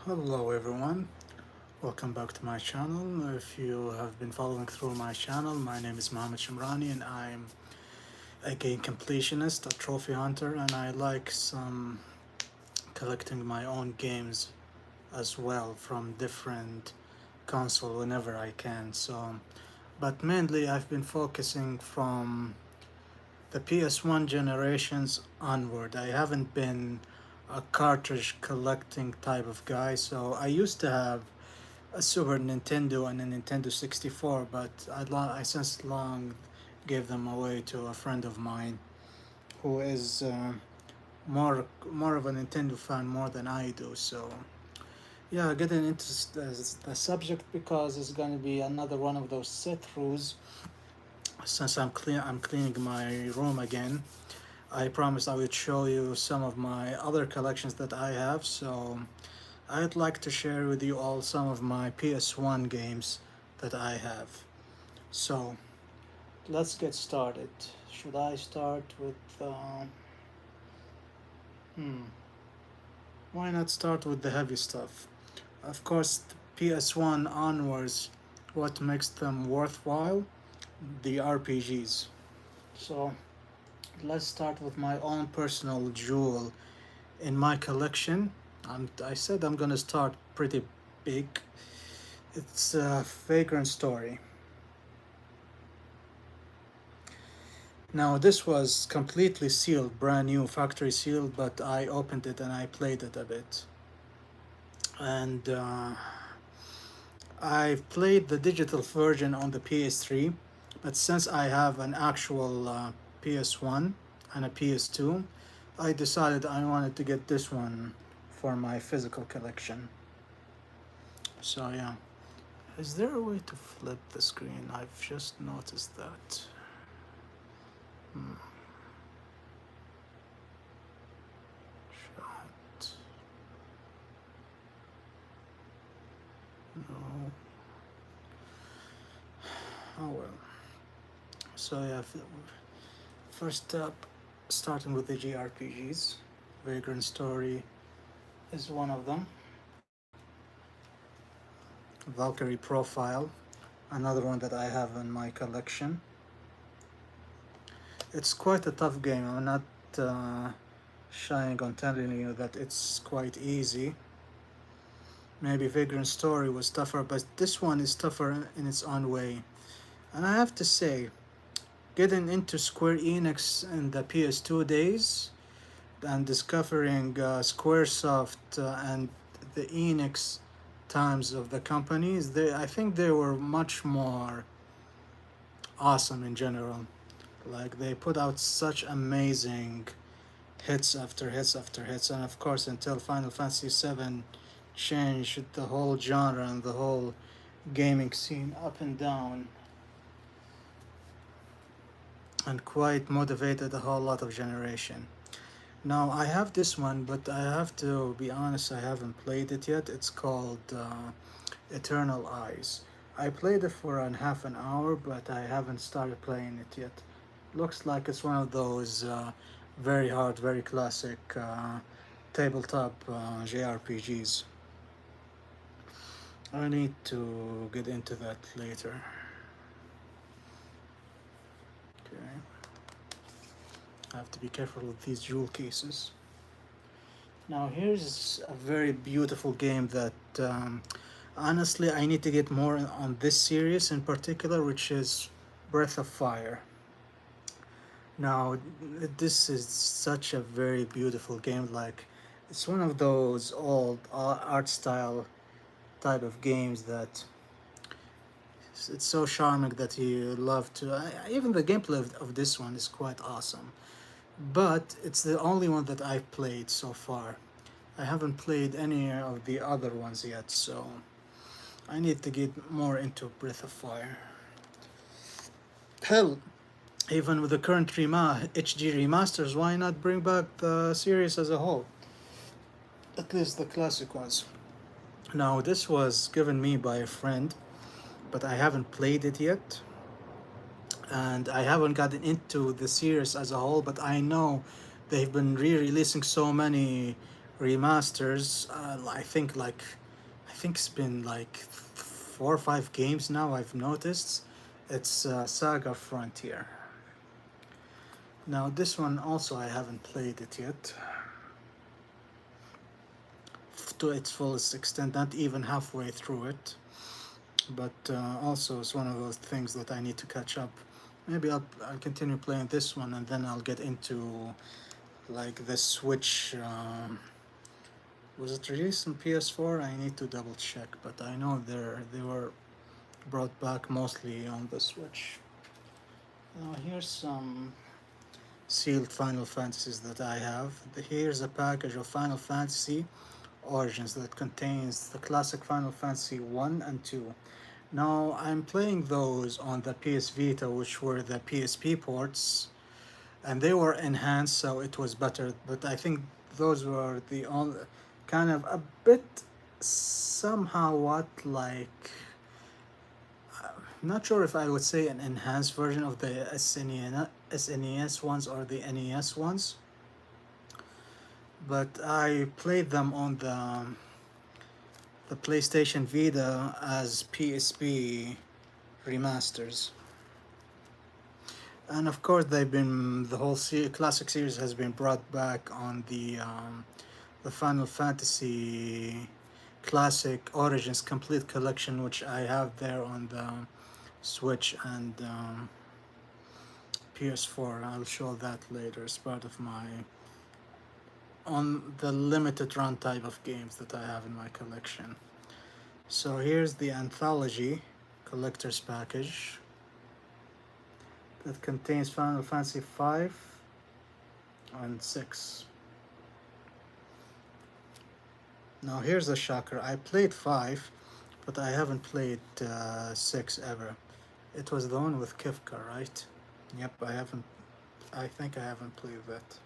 Hello everyone, welcome back to my channel. If you have been following through my channel, my name is Mohammed Shimrani and I'm a game completionist, a trophy hunter, and I like some collecting my own games as well from different console whenever I can. But mainly I've been focusing from the PS1 generations onward. I haven't been a cartridge collecting type of guy, so I used to have a Super Nintendo and a Nintendo 64, but I since long gave them away to a friend of mine who is more of a Nintendo fan more than I do. So yeah, getting into the subject because it's gonna be another one of those sit throughs. Since I'm cleaning my room again. I promised I would show you some of my other collections that I have. So I'd like to share with you all some of my PS1 games that I have. So let's get started. Should I start with hmm why not start with the heavy stuff? Of course, the PS1 onwards, what makes them worthwhile? The RPGs. So let's start with my own personal jewel in my collection. I said I'm gonna start pretty big. It's a Vagrant Story. Now this was completely sealed, brand new, factory sealed, but I opened it and I played it a bit. And I've played the digital version on the PS3, but since I have an actual PS1 and a PS2, I decided I wanted to get this one for my physical collection. So yeah. Is there a way to flip the screen? I've just noticed that. Hmm. Shot. No. Oh well. So yeah, first up, starting with the JRPGs. Vagrant Story is one of them. Valkyrie Profile, another one that I have in my collection. It's quite a tough game. I'm not shying on telling you that it's quite easy. Maybe Vagrant Story was tougher, but this one is tougher in its own way. And I have to say, getting into Square Enix in the PS2 days and discovering Squaresoft and the Enix times of the companies, I think they were much more awesome in general. Like they put out such amazing hits after hits after hits, and of course until Final Fantasy VII changed the whole genre and the whole gaming scene up and down, and quite motivated a whole lot of generation. Now I have this one, but I have to be honest, I haven't played it yet. It's called Eternal Eyes. I played it for half an hour, but I haven't started playing it yet. Looks like it's one of those very hard, very classic tabletop JRPGs. I need to get into that later. Okay, I have to be careful with these jewel cases. Now here's a very beautiful game that honestly I need to get more on this series in particular, which is Breath of Fire. Now this is such a very beautiful game. Like it's one of those old art style type of games that it's so charming that you love to. Even the gameplay of this one is quite awesome. But it's the only one that I've played so far. I haven't played any of the other ones yet, so I need to get more into Breath of Fire. Hell, even with the current HD remasters, why not bring back the series as a whole? At least the classic ones. Now, this was given me by a friend, but I haven't played it yet. And I haven't gotten into the series as a whole, but I know they've been re-releasing so many remasters. I think it's been like 4 or 5 games now. I've noticed. It's Saga Frontier. Now this one also I haven't played it yet to its fullest extent, not even halfway through it. But also it's one of those things that I need to catch up. Maybe I'll continue playing this one and then I'll get into like the Switch. Was it released on PS4? I need to double check, but I know they were brought back mostly on the Switch. Now here's some sealed Final Fantasies that I have. Here's a package of Final Fantasy Origins that contains the classic Final Fantasy 1 and 2. Now I'm playing those on the PS Vita, which were the PSP ports, and they were enhanced, so it was better. But I think those were the only kind of a bit somehow what like not sure if I would say an enhanced version of the SNES ones or the NES ones, but I played them on the PlayStation Vita as PSP remasters. And of course, the whole classic series has been brought back on the Final Fantasy Classic Origins Complete Collection, which I have there on the Switch and PS4. I'll show that later as part of my on the limited run type of games that I have in my collection. So here's the anthology collector's package that contains Final Fantasy 5 and 6. Now here's a shocker. I played 5, but I haven't played 6 ever. It was the one with Kifka, right? Yep, I think I haven't played that.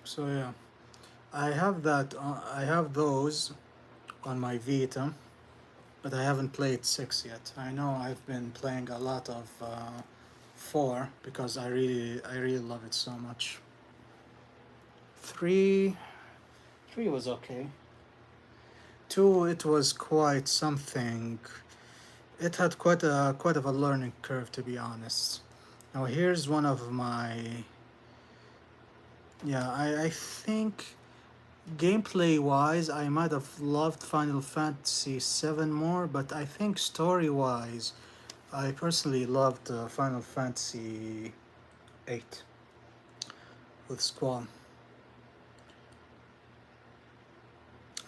So yeah, I have that. I have those on my Vita, but I haven't played 6 yet. I know I've been playing a lot of 4 because I really love it so much. 3 was okay. 2, it was quite something. It had quite of a learning curve, to be honest. Now here's one of my I think gameplay wise I might have loved Final Fantasy 7 more, but I think story wise I personally loved Final Fantasy 8 with Squall.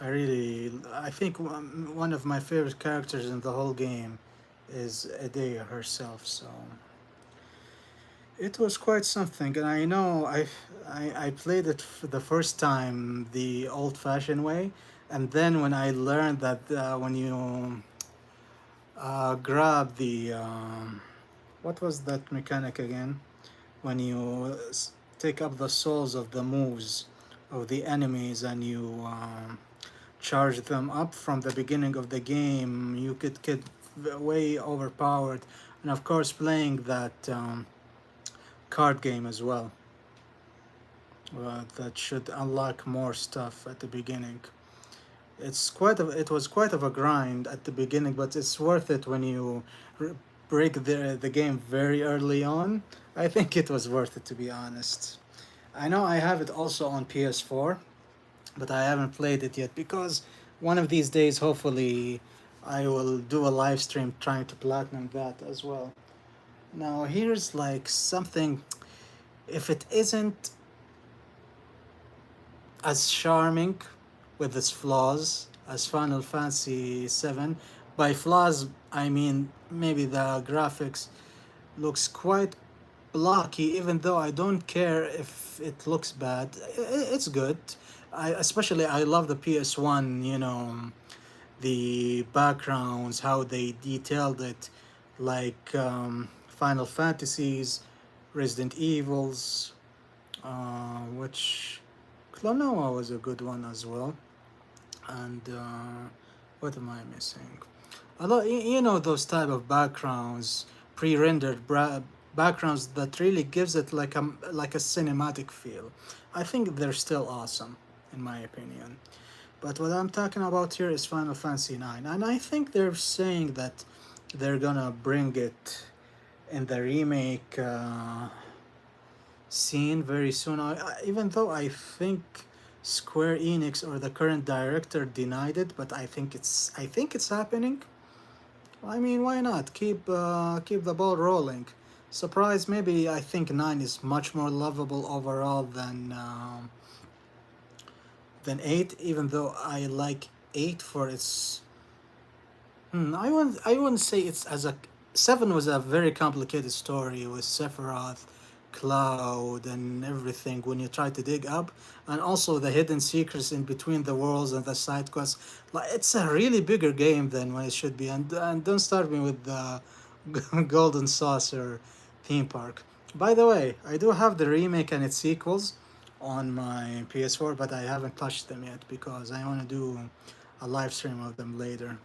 I think one of my favorite characters in the whole game is Edea herself, so it was quite something. And I know I played it for the first time the old-fashioned way, and then when I learned that when you grab the what was that mechanic again? When you take up the souls of the moves of the enemies and you charge them up from the beginning of the game, you could get way overpowered. And of course, playing that card game as well, that should unlock more stuff at the beginning. It was quite of a grind at the beginning, but it's worth it when you break the game very early on. I think it was worth it, to be honest. I know I have it also on PS4, but I haven't played it yet because one of these days, hopefully, I will do a live stream trying to platinum that as well. Now, here's like something, if it isn't as charming with its flaws as Final Fantasy 7, by flaws, I mean maybe the graphics looks quite blocky, even though I don't care if it looks bad. It's good. I love the PS1, the backgrounds, how they detailed it, like Final Fantasies, Resident Evils, which Klonoa was a good one as well. And what am I missing? Although you know those type of backgrounds, pre-rendered backgrounds that really gives it like a cinematic feel. I think they're still awesome, in my opinion. But what I'm talking about here is Final Fantasy IX, and I think they're saying that they're gonna bring it in the remake scene very soon. Even though I think Square Enix or the current director denied it, but I think it's happening. I mean, why not keep the ball rolling? Surprise, maybe I think nine is much more lovable overall than eight. Even though I like eight for its, I wouldn't say it's as a seven was a very complicated story with Sephiroth, Cloud, and everything when you try to dig up, and also the hidden secrets in between the worlds and the side quests. Like it's a really bigger game than what it should be. And don't start me with the Golden Saucer theme park. By the way, I do have the remake and its sequels on my PS4, but I haven't touched them yet because I want to do a live stream of them later.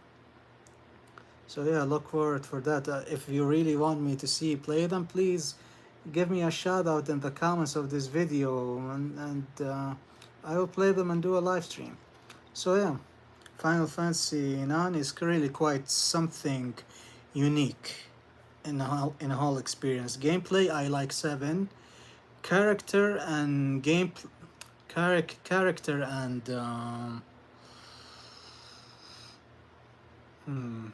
So yeah, look forward for that. If you really want me to see play them, please give me a shout out in the comments of this video, and I will play them and do a live stream. So yeah, Final Fantasy 9 is really quite something unique in a whole experience. Gameplay, I like 7. Character and game character and hmm,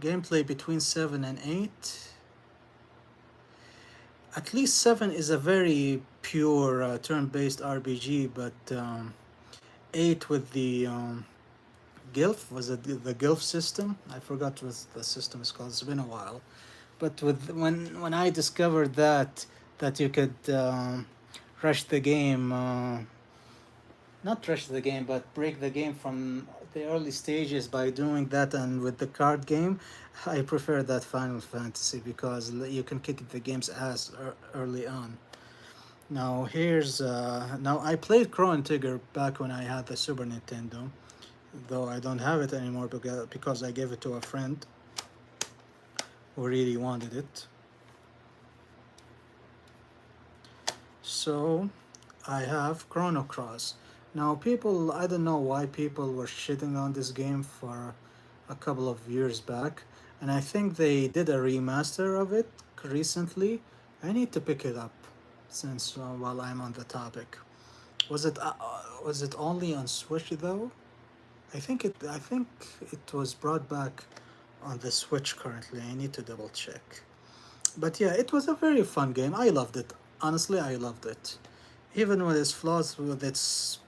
gameplay between 7 and 8. At least 7 is a very pure turn-based RPG, but 8 with the Gilf, was it the Gilf system? I forgot what the system is called. It's been a while. But when I discovered that you could rush the game, not rush the game, but break the game from the early stages by doing that, and with the card game, I prefer that Final Fantasy because you can kick the game's ass early on. Now I played Chrono Trigger back when I had the Super Nintendo, though I don't have it anymore because I gave it to a friend who really wanted it. So I have Chrono Cross. Now, I don't know why people were shitting on this game for a couple of years back, and I think they did a remaster of it recently. I need to pick it up since while I'm on the topic. Was it only on Switch though? I think it was brought back on the Switch currently. I need to double check. But yeah, it was a very fun game. I loved it. Honestly, I loved it. Even with its flaws, with its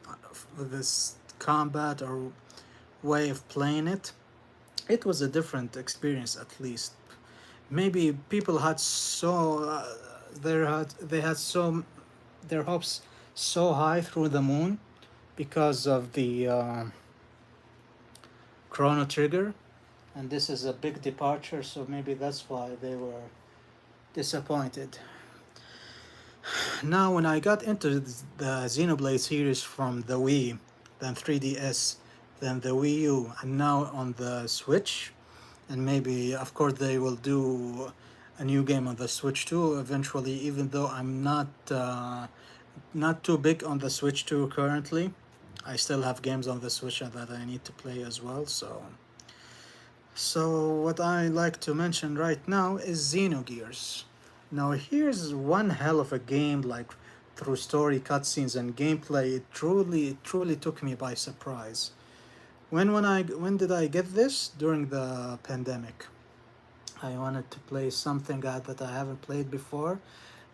combat or way of playing it, it was a different experience at least. Maybe people had so they had so their hopes so high through the moon because of the Chrono Trigger, and this is a big departure. So maybe that's why they were disappointed. Now, when I got into the Xenoblade series from the Wii, then 3DS, then the Wii U, and now on the Switch, and maybe, of course, they will do a new game on the Switch too eventually. Even though I'm not too big on the Switch too currently, I still have games on the Switch that I need to play as well. So what I like to mention right now is Xenogears. Now here's one hell of a game, like through story, cutscenes, and gameplay. It truly took me by surprise. When did I get this? During the pandemic. I wanted to play something that I haven't played before.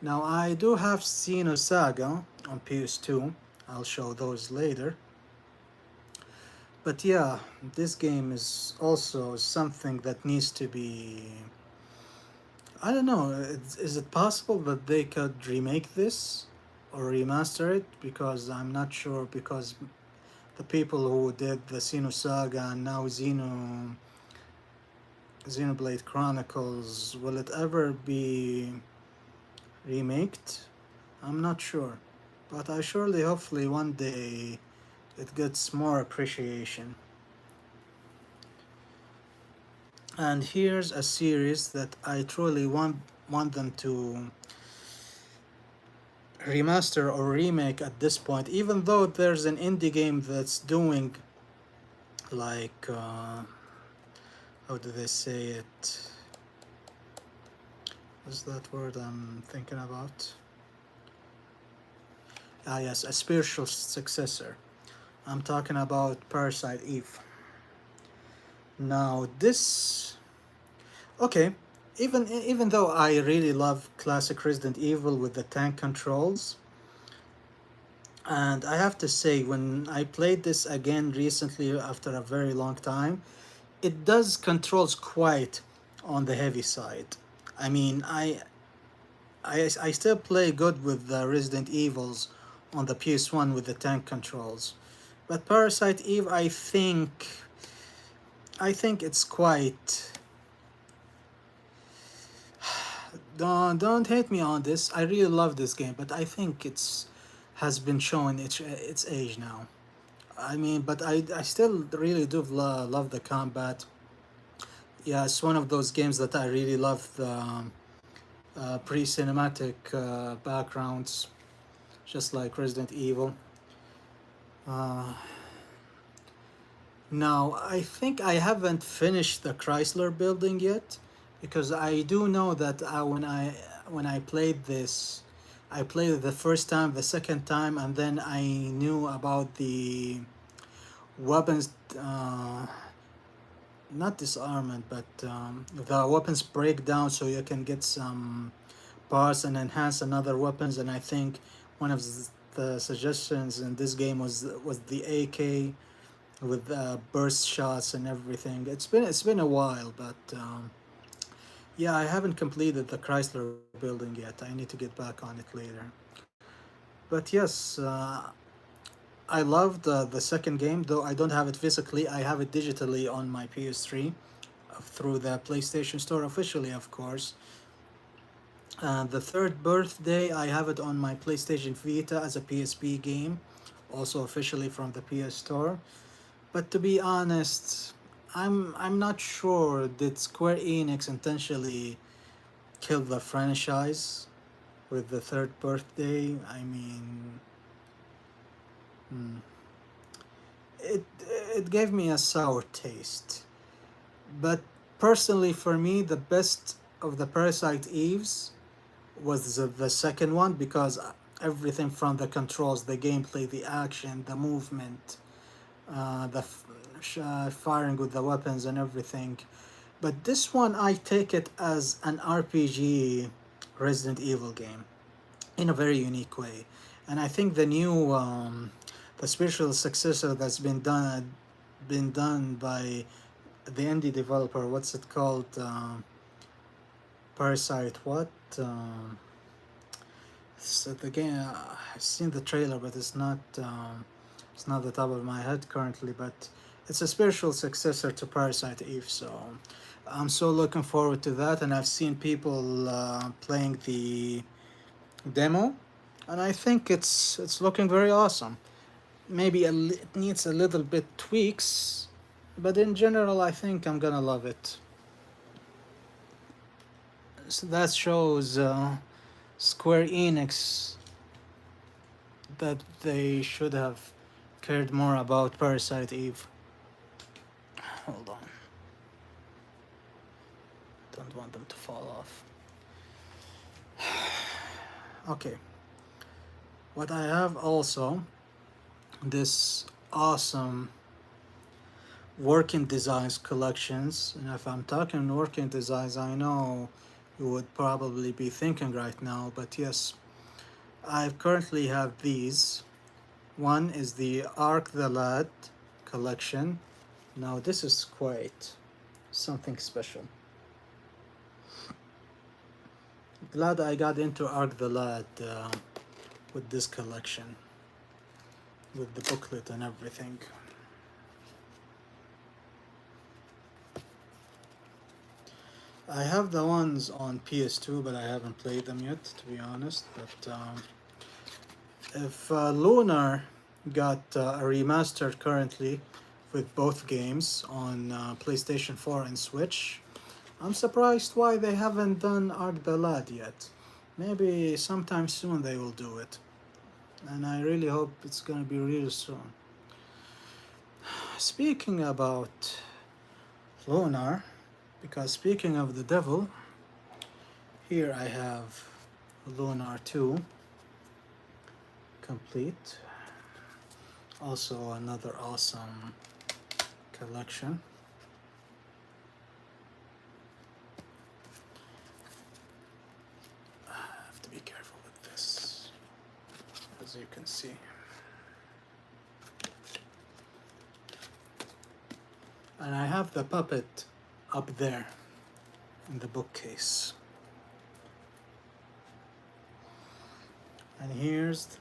Now I do have Xenosaga on PS2. I'll show those later. But yeah, this game is also something that needs to be. I don't know. Is it possible that they could remake this or remaster it? Because I'm not sure. Because the people who did the Xenosaga and now Xenoblade Chronicles, will it ever be remaked? I'm not sure, but I surely, hopefully, one day it gets more appreciation. And here's a series that I truly want them to remaster or remake at this point, even though there's an indie game that's doing like how do they say it? What's that word I'm thinking about? Ah, yes, a spiritual successor. I'm talking about Parasite Eve. Now, this. Okay, even though I really love classic Resident Evil with the tank controls, and I have to say, when I played this again recently after a very long time, it does controls quite on the heavy side. I mean, I still play good with the Resident Evils on the PS1 with the tank controls. But Parasite Eve, I think it's quite. Don't hate me on this. I really love this game, but I think it's has been showing its age now. I mean, but I still really do love the combat. Yeah, it's one of those games that I really love the pre-cinematic backgrounds, just like Resident Evil. Uh, Now, I think I haven't finished the Chrysler building yet, because I do know that when I played this, I played it the first time, the second time, and then I knew about the weapons, not disarmament, but the weapons breakdown, so you can get some parts and enhance another weapons. And I think one of the suggestions in this game was the AK with burst shots and everything. It's been a while, but yeah, I haven't completed the Chrysler building yet. I need to get back on it later. But yes, I loved the second game, though I don't have it physically. I have it digitally on my PS3 through the PlayStation Store officially, of course. The third birthday, I have it on my PlayStation Vita as a PSP game, also officially from the PS Store. But to be honest, I'm not sure did Square Enix intentionally kill the franchise with the third birthday. I mean, hmm, it it gave me a sour taste. But personally, for me, the best of the Parasite Eves was the second one, because everything from the controls, the gameplay, the action, the movement, firing with the weapons and everything. But this one, I take it as an RPG Resident Evil game in a very unique way. And I think the spiritual successor that's been done by the indie developer. What's it called? Parasite. What? So the game. I've seen the trailer, but it's not. It's not the top of my head currently. But it's a spiritual successor to Parasite Eve. So I'm so looking forward to that. And I've seen people playing the demo, and I think it's looking very awesome. Maybe it needs a little bit tweaks, but in general, I think I'm gonna love it. So that shows Square Enix that they should have cared more about Parasite Eve. Hold on, don't want them to fall off. Okay, what I have also, this awesome working designs collections. And if I'm talking working designs, I know you would probably be thinking right now, but yes, I currently have these. One is the Arc the Lad collection. Now this is quite something special. Glad I got into Arc the Lad with this collection, with the booklet and everything. I have the ones on PS2, but I haven't played them yet, to be honest. But if Lunar got a remastered currently with both games on PlayStation 4 and Switch, I'm surprised why they haven't done Arc the Lad yet. Maybe sometime soon they will do it. And I really hope it's gonna be real soon. Speaking about Lunar, because speaking of the devil, here I have Lunar 2 complete. Also another awesome collection. I have to be careful with this, as you can see. And I have the puppet up there in the bookcase. And here's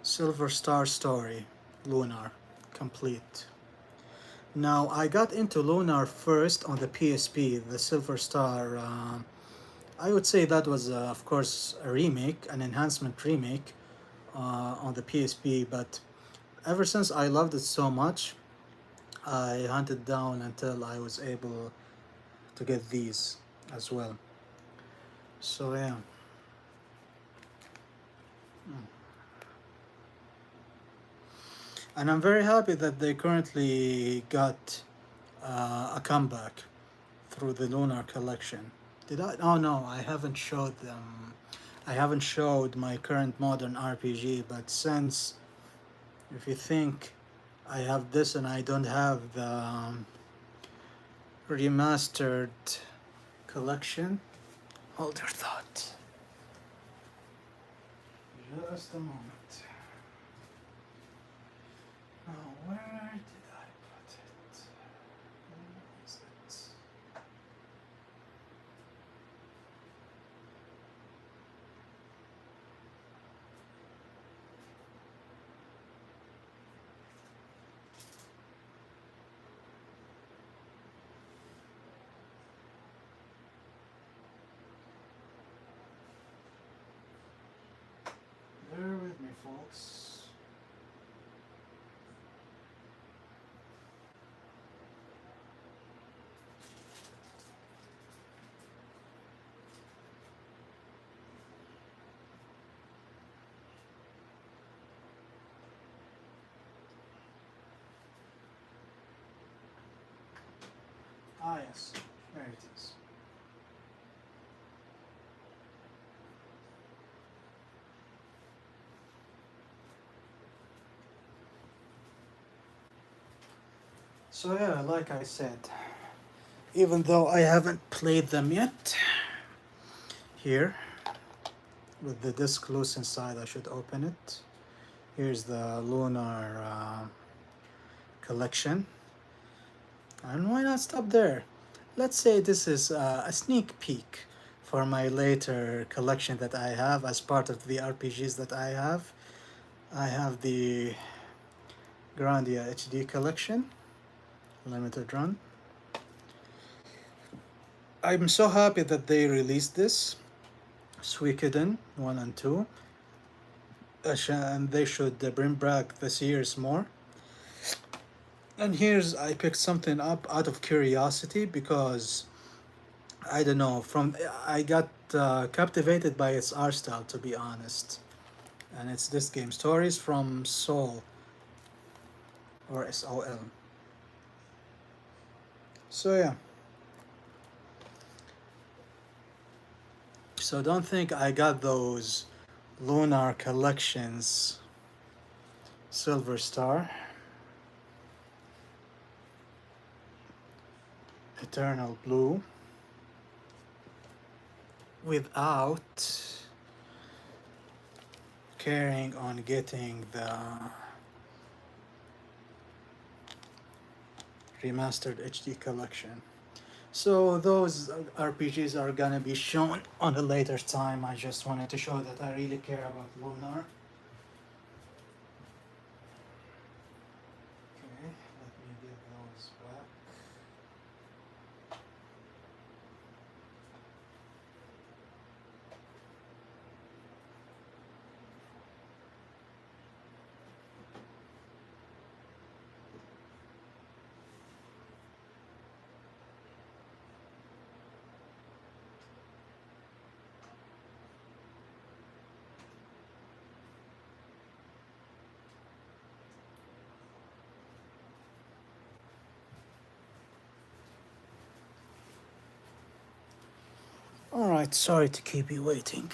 Silver Star Story, Lunar, complete. Now, I got into Lunar first on the PSP, the Silver Star. I would say that was, of course, a remake, an enhancement remake on the PSP, but ever since I loved it so much, I hunted down until I was able to get these as well. So, yeah. And I'm very happy that they currently got a comeback through the Lunar collection. Did I? Oh no, I haven't showed them. I haven't showed my current modern RPG, but since, if you think I have this and I don't have the remastered collection, hold your thought. Just a moment. Now, where did I put it? Where is it? Bear with me, folks. Ah, yes, there it is. So yeah, like I said, even though I haven't played them yet, here, with the disc loose inside, I should open it. Here's the Lunar collection. And why not stop there? Let's say this is a sneak peek for my later collection that I have as part of the RPGs that I have. I have the Grandia HD collection, limited run. I'm so happy that they released this, Suikoden 1 and 2, and they should bring back the series more. And here's, I picked something up out of curiosity because I don't know, I got captivated by its art style, to be honest. And it's this game, Stories from Seoul, or SOL. So yeah. So don't think I got those Lunar collections. Silver Star, Eternal Blue, without caring on getting the remastered HD collection. So those RPGs are gonna be shown on a later time. I just wanted to show that I really care about Lunar. Okay, let me get those back. Alright, sorry to keep you waiting.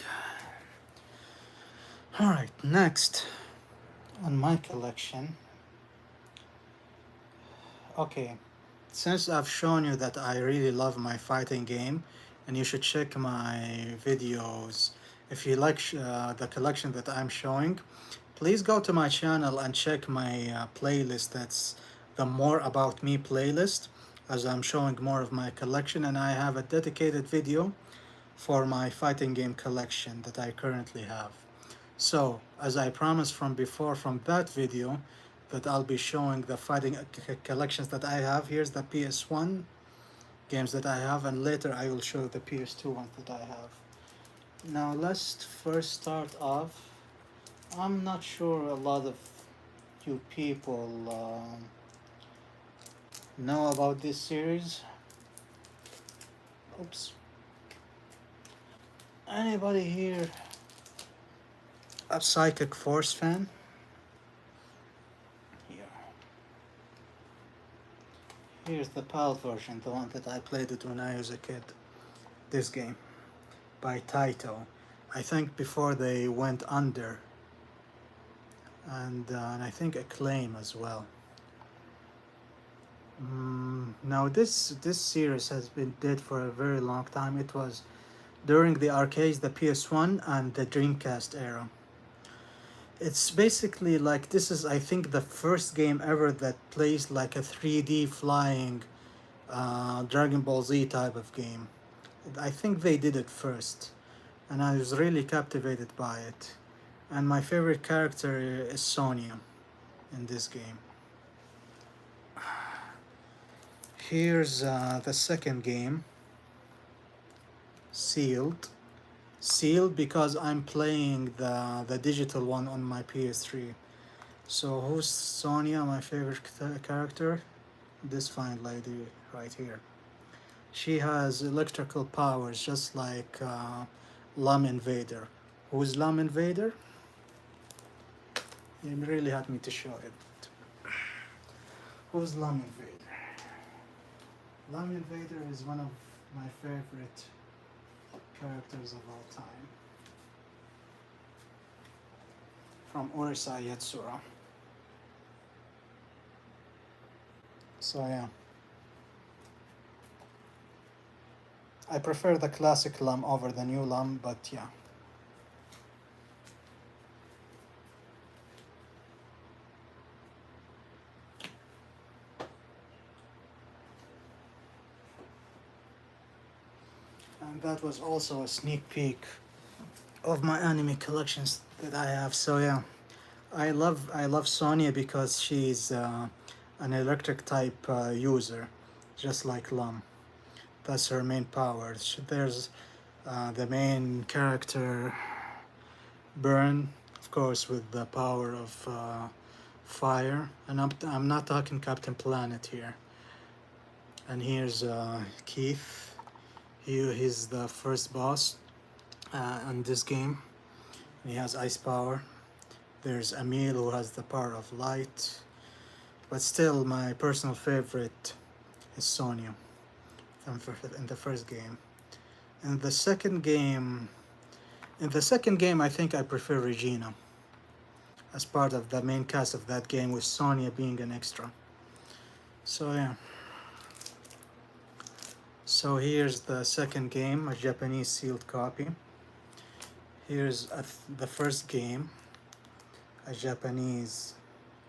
Alright, next on my collection. Okay, since I've shown you that I really love my fighting game, and you should check my videos if you like the collection that I'm showing, please go to my channel and check my playlist. That's the More About Me playlist, as I'm showing more of my collection, and I have a dedicated video for my fighting game collection that I currently have. So, as I promised from before from that video, that I'll be showing the fighting collections that I have. Here's the PS1 games that I have, and later I will show the PS2 ones that I have. Now let's first start off. I'm not sure a lot of you people know about this series. Oops. Anybody here a Psychic Force fan? Here's the PAL version, the one that I played it when I was a kid. This game by Taito. I think before they went under, and I think Acclaim as well. Now this series has been dead for a very long time. It was during the arcades, the PS1 and the Dreamcast era. It's basically like, this is I think the first game ever that plays like a 3D flying Dragon Ball Z type of game. I think they did it first, and I was really captivated by it. And my favorite character is Sonya in this game. Here's the second game, Sealed. Sealed because I'm playing the digital one on my PS3. So who's Sonya, my favorite character? This fine lady right here. She has electrical powers just like Lam Invader. Who's Lam Invader? You really had me to show it. Who's Lam Invader? Lam Invader is one of my favorite characters of all time. From Urusei Yatsura. So yeah. I prefer the classic Lam over the new Lam, but yeah. And that was also a sneak peek of my anime collections that I have. So yeah, I love Sonya because she's an electric type user, just like Lam. That's her main power. There's the main character, Burn, of course, with the power of fire. And I'm not talking Captain Planet here. And here's Keith. He's the first boss in this game. And he has ice power. There's Emil, who has the power of light. But still, my personal favorite is Sonya in the first game. In the second game, I think I prefer Regina as part of the main cast of that game, with Sonya being an extra. So yeah. So here's the second game, a Japanese sealed copy. Here's the first game, a Japanese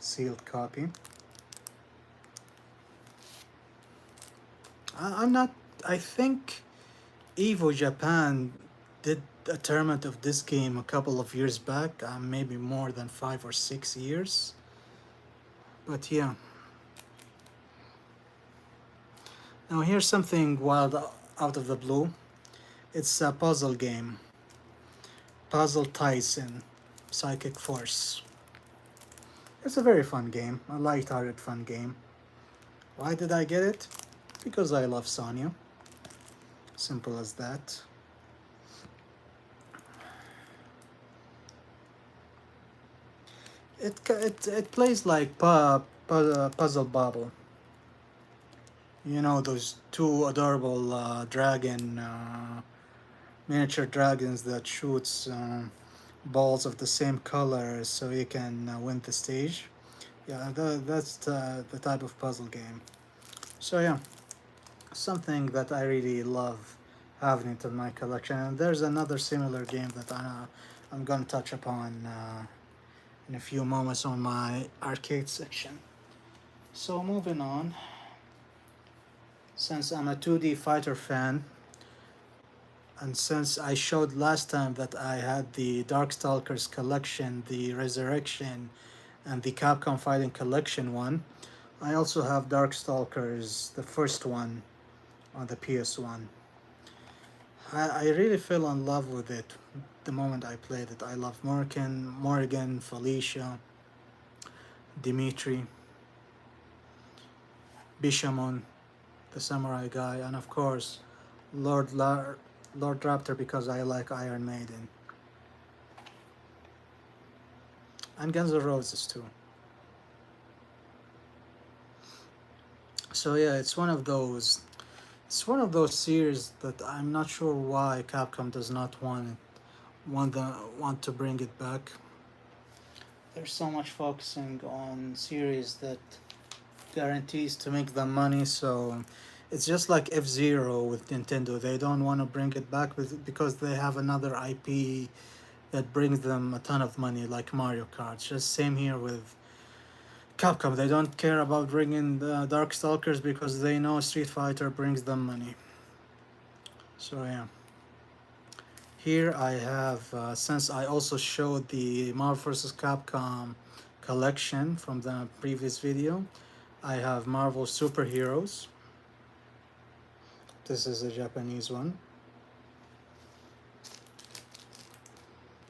sealed copy. I think Evo Japan did a tournament of this game a couple of years back, maybe more than 5 or 6 years. But yeah. Now here's something wild out of the blue. It's a puzzle game. Puzzle Tyson, Psychic Force. It's a very fun game, a light-hearted fun game. Why did I get it? Because I love Sonya. Simple as that. It plays like Puzzle Bobble. You know, those two adorable dragon miniature dragons that shoots balls of the same color so you can win the stage. Yeah, that's the type of puzzle game. So yeah, something that I really love having it in my collection. And there's another similar game that I'm gonna touch upon in a few moments on my arcade section. So moving on, since I'm a 2D fighter fan, and since I showed last time that I had the Darkstalkers collection, the Resurrection, and the Capcom Fighting Collection one, I also have Darkstalkers, the first one, on the PS1. I really fell in love with it the moment I played it. I love Morgan, Felicia, Dimitri, Bishamon, the samurai guy, and of course, Lord Raptor because I like Iron Maiden. And Guns N' Roses too. So yeah, it's one of those series that I'm not sure why Capcom does not want to bring it back. There's so much focusing on series that guarantees to make them money, so it's just like F-Zero with Nintendo. They don't want to bring it back because they have another IP that brings them a ton of money, like Mario Kart. Just same here with Capcom. They don't care about bringing the Darkstalkers because they know Street Fighter brings them money. So yeah. Here I have, since I also showed the Marvel vs. Capcom collection from the previous video, I have Marvel Superheroes. This is a Japanese one.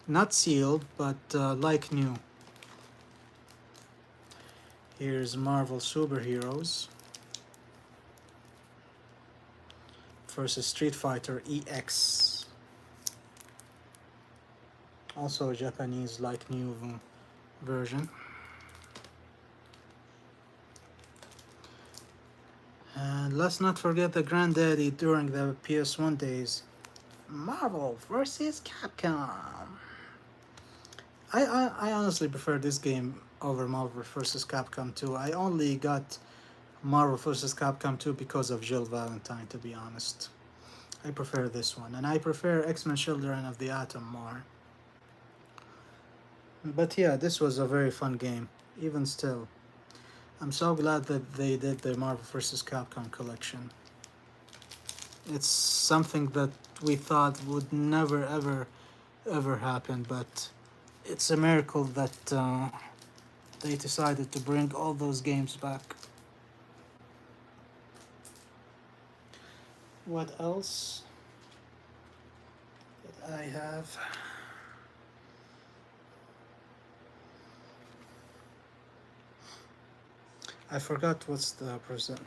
Not sealed, but like new. Here's Marvel Superheroes versus Street Fighter EX. Also a Japanese like new version. And let's not forget the granddaddy during the PS1 days, Marvel vs. Capcom. I honestly prefer this game over Marvel vs. Capcom 2. I only got Marvel vs. Capcom 2 because of Jill Valentine, to be honest. I prefer this one, and I prefer X-Men Children of the Atom more. But yeah, this was a very fun game, even still. I'm so glad that they did the Marvel vs. Capcom collection. It's something that we thought would never ever happen, but it's a miracle that they decided to bring all those games back. What else did I have? I forgot what's the person.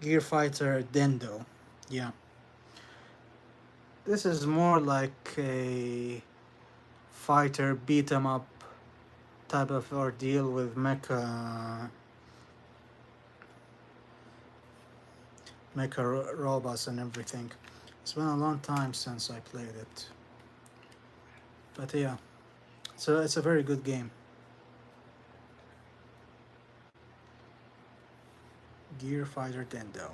Gear Fighter Dendo. Yeah. This is more like a fighter beat 'em up type of ordeal with mecha robots and everything. It's been a long time since I played it. But yeah. So it's a very good game. Gear Fighter Dendo.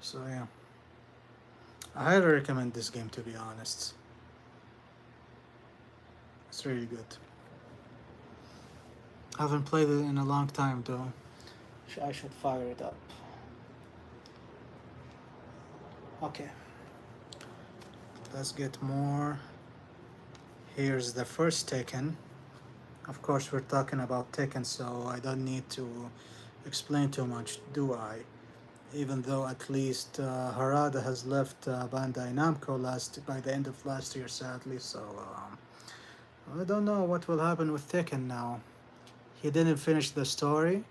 So yeah, I highly recommend this game, to be honest. It's really good. I haven't played it in a long time though. I should fire it up. Okay, let's get more. Here's the first Tekken. Of course, we're talking about Tekken, so I don't need to explain too much, do I? Even though at least Harada has left Bandai Namco by the end of last year, sadly. So I don't know what will happen with Tekken now. He didn't finish the story,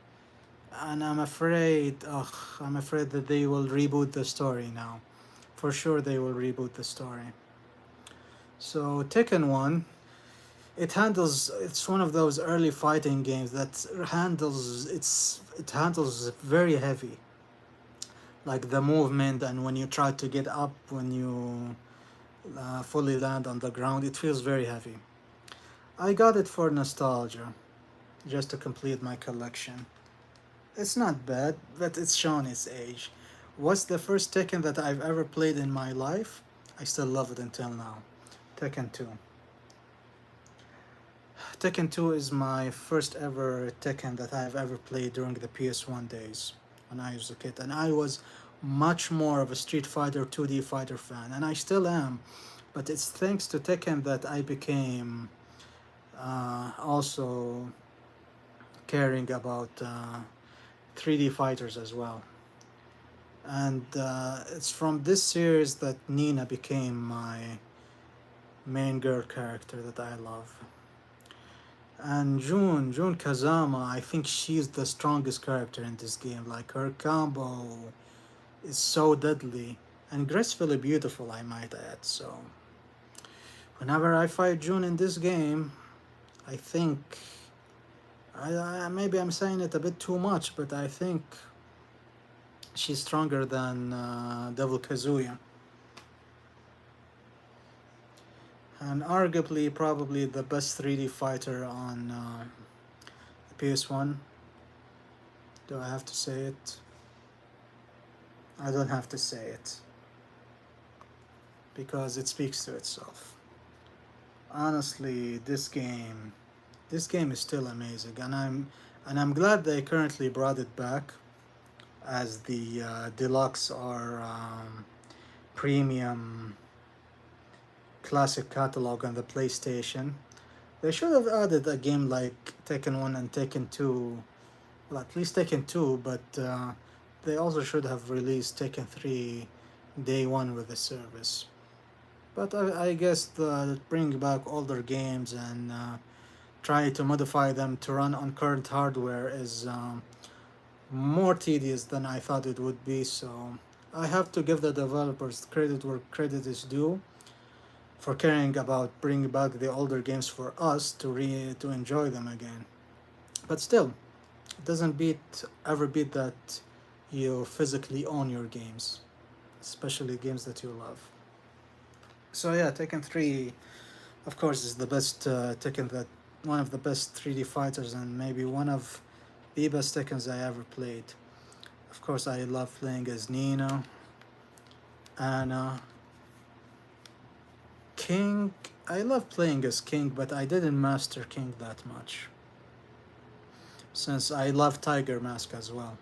and I'm afraid that they will reboot the story now. For sure, they will reboot the story. So Tekken 1, It's one of those early fighting games that it handles very heavy, like the movement, and when you try to get up, when you fully land on the ground, it feels very heavy. I got it for nostalgia, just to complete my collection. It's not bad, but it's shown its age. What's the first Tekken that I've ever played in my life? I still love it until now. Tekken 2. Tekken 2 is my first ever Tekken that I've ever played during the PS1 days when I was a kid. And I was much more of a Street Fighter 2D fighter fan, and I still am. But it's thanks to Tekken that I became also caring about 3D fighters as well. And it's from this series that Nina became my main girl character that I love. And June Kazama, I think she's the strongest character in this game. Like, her combo is so deadly and gracefully beautiful, I might add. So whenever I fight June in this game, I think maybe I'm saying it a bit too much, but I think she's stronger than Devil Kazuya, and arguably probably the best 3D fighter on PS1. Do I have to say it? I don't have to say it because it speaks to itself. Honestly, this game is still amazing, and I'm glad they currently brought it back as the deluxe or premium classic catalog on the PlayStation. They should have added a game like Tekken 1 and Tekken 2, well, at least Tekken 2, but they also should have released Tekken 3 day one with the service. But I guess bring back older games and try to modify them to run on current hardware is more tedious than I thought it would be. So I have to give the developers credit where credit is due for caring about bringing back the older games for us to enjoy them again. But still, it doesn't ever beat that you physically own your games, especially games that you love. So yeah, Tekken 3, of course, is the best Tekken, that one of the best 3D fighters, and maybe one of the best Tekkens I ever played. Of course, I love playing as Nina, Anna, King. I love playing as King, but I didn't master King that much, since I love Tiger Mask as well.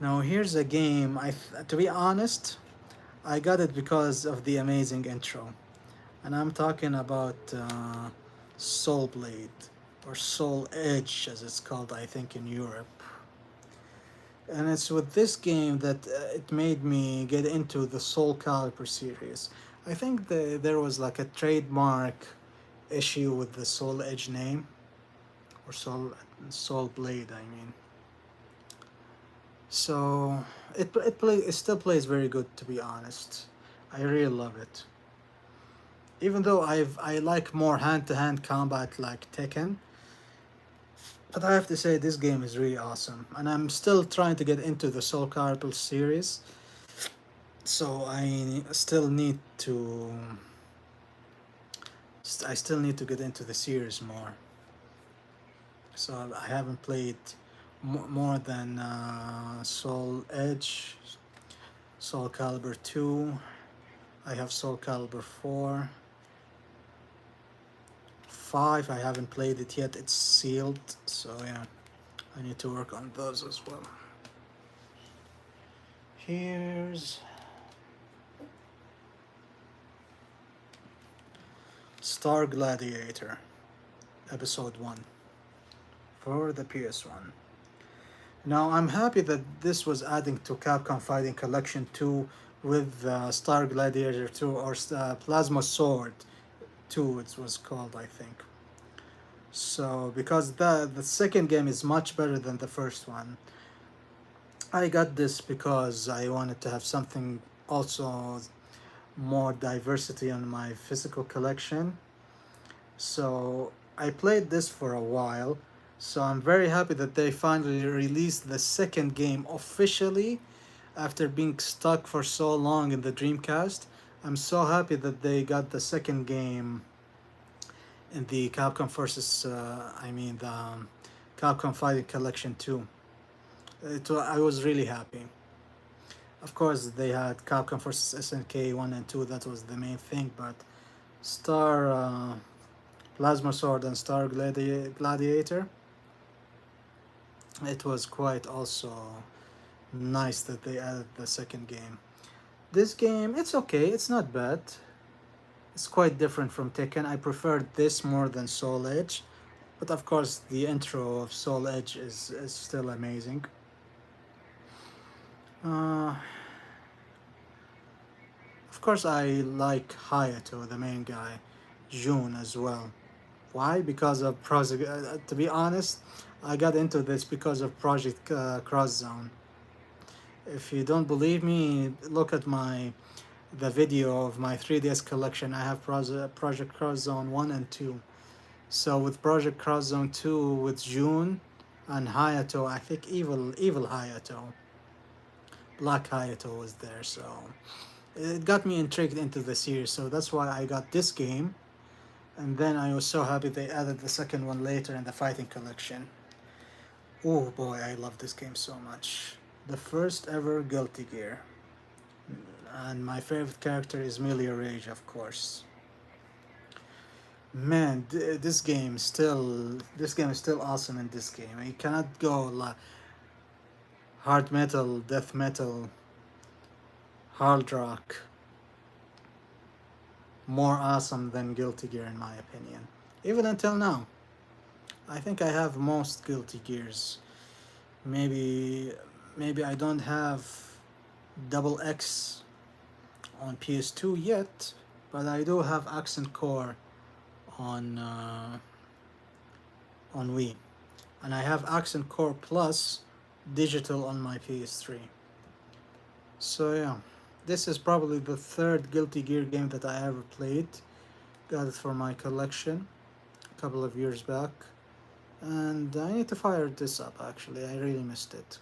Now here's a game. To be honest, I got it because of the amazing intro, and I'm talking about Soul Blade, or Soul Edge as it's called, I think, in Europe. And it's with this game that it made me get into the Soul Calibur series. I think there was like a trademark issue with the Soul Edge name, or Soul Blade, I mean. So it still plays very good, to be honest. I really love it. Even though I like more hand-to-hand combat like Tekken, but I have to say this game is really awesome, and I'm still trying to get into the Soul Calibur series. So I still need to get into the series more. So I haven't played more than Soul Edge, Soul Calibur 2. I have Soul Calibur 4. 5, I haven't played it yet. It's sealed, so yeah, I need to work on those as well. Here's Star Gladiator, Episode 1 for the PS1. Now, I'm happy that this was adding to Capcom Fighting Collection 2 with Star Gladiator 2, or Plasma Sword 2, it was called, I think. So, because the second game is much better than the first one, I got this because I wanted to have something also more diversity on my physical collection. So I played this for a while. So I'm very happy that they finally released the second game officially after being stuck for so long in the Dreamcast. I'm so happy that they got the second game in the Capcom versus, the Capcom Fighting Collection 2. I was really happy. Of course, they had Capcom versus SNK 1 and 2, that was the main thing, but Star Plasma Sword and Star Gladiator, it was quite also nice that they added the second game. This game, it's okay, it's not bad. It's quite different from Tekken. I preferred this more than Soul Edge, but of course the intro of Soul Edge is still amazing. Uh, of course I like Hayato, the main guy, June as well. Why? Because of Project. To be honest, I got into this because of Project Cross Zone. If you don't believe me, look at the video of my 3DS collection. I have Project Cross Zone 1 and 2. So with Project Cross Zone 2 with June and Hayato, I think evil Hayato, Black Hayato was there. So it got me intrigued into the series. So that's why I got this game. And then I was so happy they added the second one later in the Fighting Collection. Oh boy, I love this game so much. The first ever Guilty Gear. And my favorite character is Melia Rage, of course. Man, this game is still awesome in this game. You cannot go like hard metal, death metal, hard rock more awesome than Guilty Gear in my opinion. Even until now. I think I have most Guilty Gears. Maybe maybe I don't have Double X on PS2 yet, but I do have Accent Core on Wii, and I have Accent Core Plus digital on my PS3. So yeah, this is probably the third Guilty Gear game that I ever played. Got it for my collection a couple of years back, and I need to fire this up. Actually, I really missed it.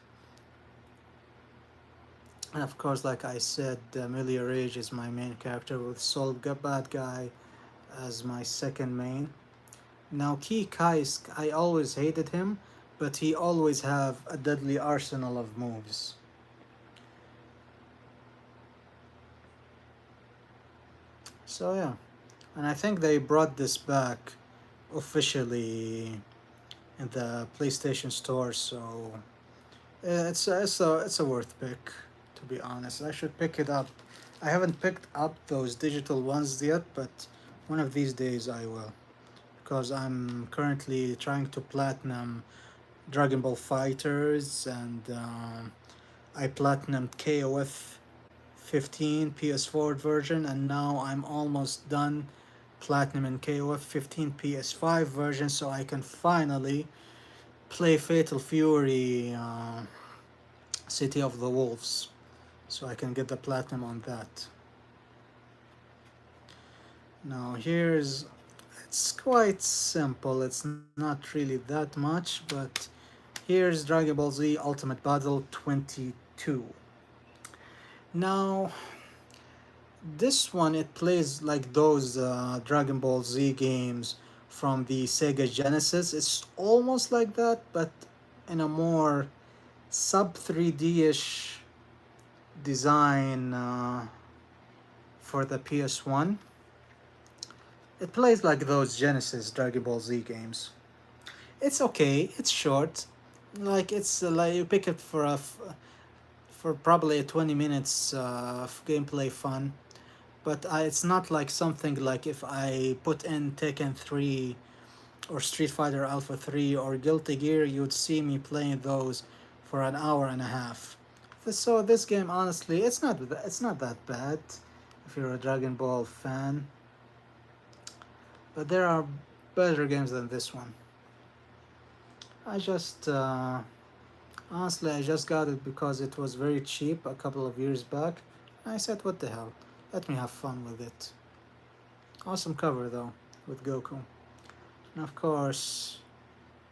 And of course, like I said, Amelia Rage is my main character with Soul Bad Guy as my second main. Now Key Kaisk, I always hated him, but he always have a deadly arsenal of moves. So yeah, and I think they brought this back officially in the PlayStation Store, so it's a worth pick, to be honest. I should pick it up. I haven't picked up those digital ones yet, but one of these days I will, because I'm currently trying to platinum Dragon Ball Fighters, and I platinumed KOF 15 PS4 version, and now I'm almost done platinum in KOF 15 PS5 version, so I can finally play Fatal Fury City of the Wolves, so I can get the platinum on that. Now it's quite simple, it's not really that much, but here's Dragon Ball Z Ultimate Battle 22. Now this one, it plays like those Dragon Ball Z games from the Sega Genesis. It's almost like that, but in a more sub 3D-ish design for the PS1. It plays like those Genesis Dragon Ball Z games. It's okay. It's short. Like it's like you pick it for probably 20 minutes of gameplay fun. But it's not like something like if I put in Tekken 3 or Street Fighter Alpha 3 or Guilty Gear, you'd see me playing those for an hour and a half. So this game, honestly, it's not that bad if you're a Dragon Ball fan. But there are better games than this one. I just honestly, I just got it because it was very cheap a couple of years back. I said, what the hell? Let me have fun with it. Awesome cover though, with Goku. And of course,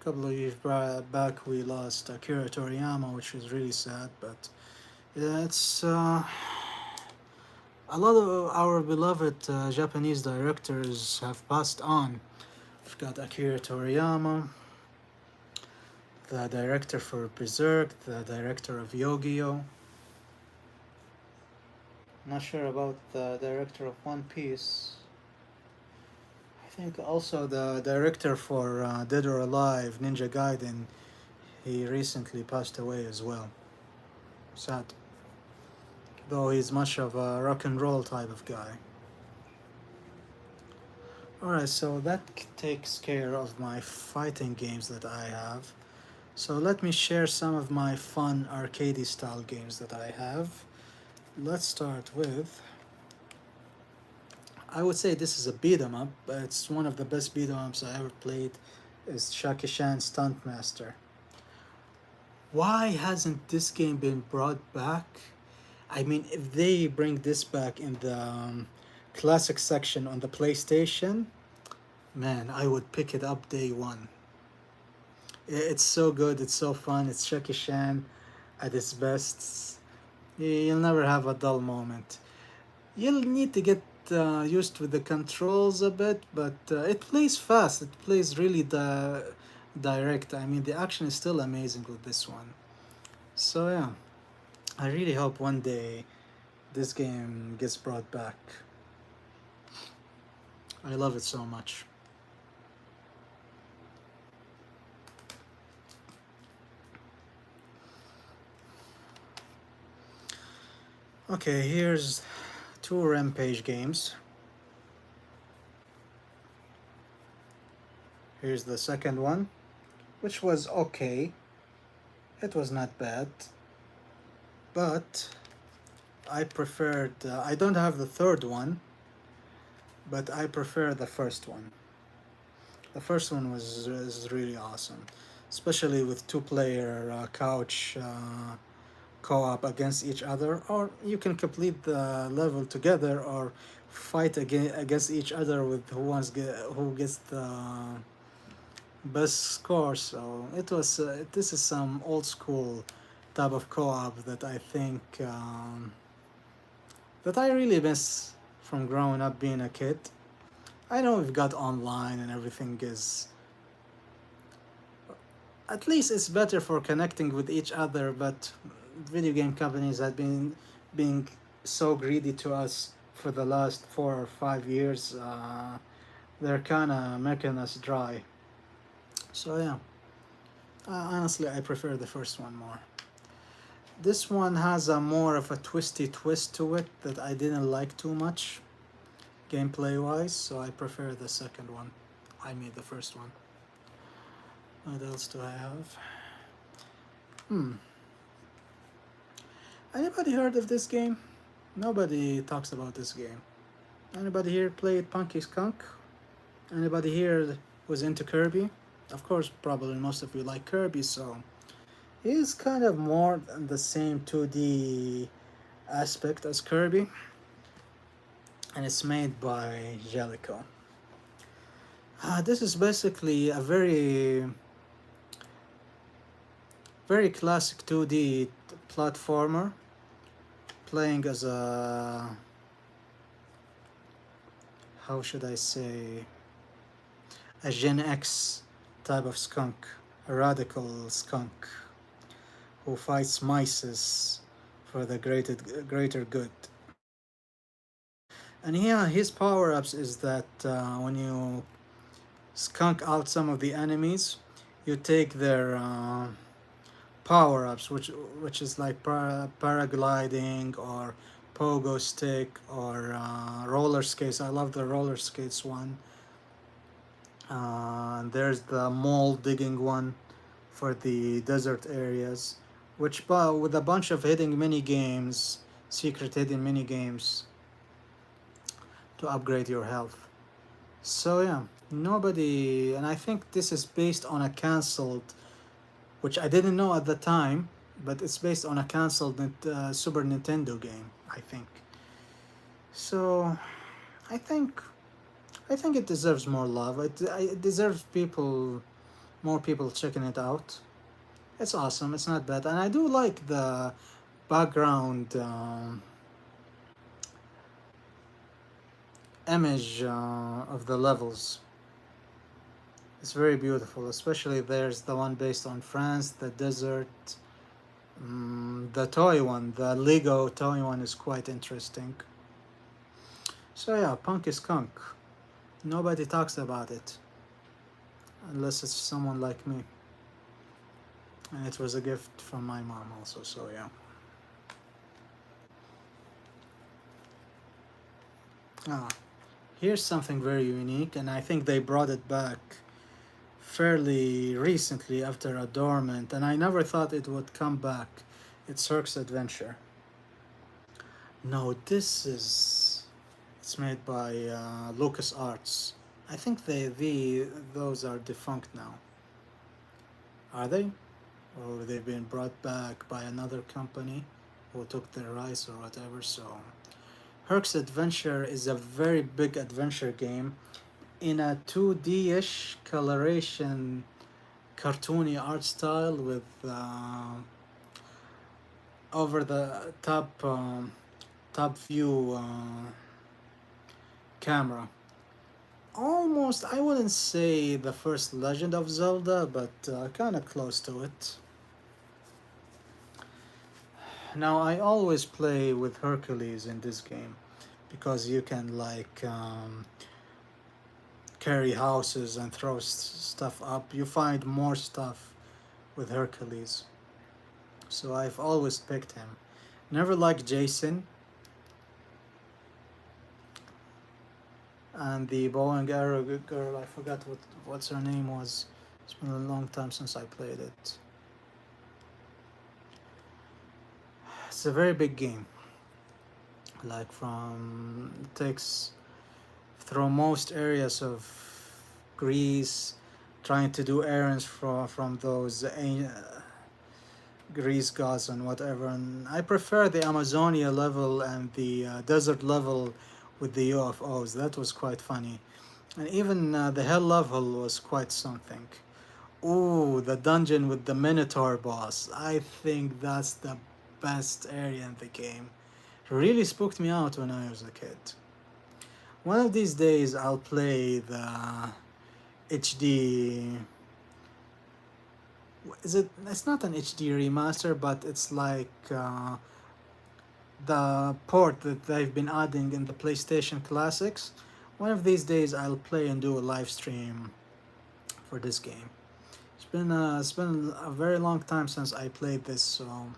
a couple of years back we lost Akira Toriyama, which was really sad. But yeah, it's a lot of our beloved Japanese directors have passed on. We've got Akira Toriyama, the director for Berserk, the director of Yu-Gi-Oh. Not sure about the director of One Piece. I think also the director for Dead or Alive, Ninja Gaiden, he recently passed away as well. Sad. Though he's much of a rock and roll type of guy. Alright, so that takes care of my fighting games that I have. So let me share some of my fun arcadey style games that I have. Let's start with, I would say this is a beat 'em up, but it's one of the best beat 'em ups I ever played. Is Jackie Chan Stuntmaster. Why hasn't this game been brought back? I mean, if they bring this back in the classic section on the PlayStation, man, I would pick it up day one. It's so good, it's so fun, it's Jackie Chan at his best. You'll never have a dull moment. You'll need to get used with the controls a bit, but it plays fast. It plays really direct. I mean, the action is still amazing with this one. So yeah, I really hope one day this game gets brought back. I love it so much. Okay, here's two Rampage games. Here's the second one, which was okay. It was not bad, but I preferred. I don't have the third one, but I prefer the first one. The first one was really awesome, especially with two-player couch co-op against each other, or you can complete the level together, or fight against each other with who gets the best score. So it was. This is some old school type of co-op that I think that I really miss from growing up being a kid. I know we've got online and everything is, at least it's better for connecting with each other, but video game companies have been being so greedy to us for the last 4 or 5 years. They're kind of making us dry. So yeah, honestly, I prefer the first one more. This one has a more of a twisty twist to it that I didn't like too much, gameplay wise. So I prefer the second one. I mean the first one. What else do I have? Anybody heard of this game? Nobody talks about this game. Anybody here played Punky Skunk? Anybody here was into Kirby? Of course, probably most of you like Kirby, so it is kind of more than the same 2D aspect as Kirby, and it's made by Jellico. This is basically a very classic 2D platformer, playing as a, how should I say, a Gen X type of skunk, a radical skunk who fights mices for the greater good. And yeah, his power ups is that when you skunk out some of the enemies, you take their power ups, which is like paragliding or pogo stick or roller skates. I love the roller skates one. There's the mole digging one for the desert areas, which with a bunch of hidden mini games, secret hidden mini games to upgrade your health. So yeah, nobody, and I think this is based on a cancelled, which I didn't know at the time, but it's based on a cancelled Super Nintendo game, I think. So I think I think it deserves more love. It deserves more people checking it out. It's awesome. It's not bad, and I do like the background image of the levels. It's very beautiful, especially there's the one based on France, the desert. The toy one, the Lego toy one, is quite interesting. So yeah, punk is skunk. Nobody talks about it unless it's someone like me. And it was a gift from my mom also, so yeah. Ah, here's something very unique, and I think they brought it back fairly recently after a dormant, and I never thought it would come back. It's Herc's Adventure. No, this is it's made by Lucas Arts. I think those are defunct now. Are they? Or they've been brought back by another company who took their rights or whatever. So Herc's Adventure is a very big adventure game in a 2D-ish coloration, cartoony art style with over the top view camera. Almost, I wouldn't say the first Legend of Zelda, but kind of close to it. Now, I always play with Hercules in this game because you can like carry houses and throw stuff up. You find more stuff with Hercules. So I've always picked him. Never liked Jason and the bow and arrow girl. I forgot what's her name was. It's been a long time since I played it. It's a very big game. Like from it takes through most areas of Greece, trying to do errands from those Greece gods and whatever. And I prefer the Amazonia level and the desert level with the UFOs. That was quite funny. And even the hell level was quite something. Ooh, the dungeon with the Minotaur boss. I think that's the best area in the game. It really spooked me out when I was a kid. One of these days I'll play the HD. Is it? It's not an HD remaster, but it's like the port that they've been adding in the PlayStation Classics. One of these days I'll play and do a live stream for this game. It's been a very long time since I played this, so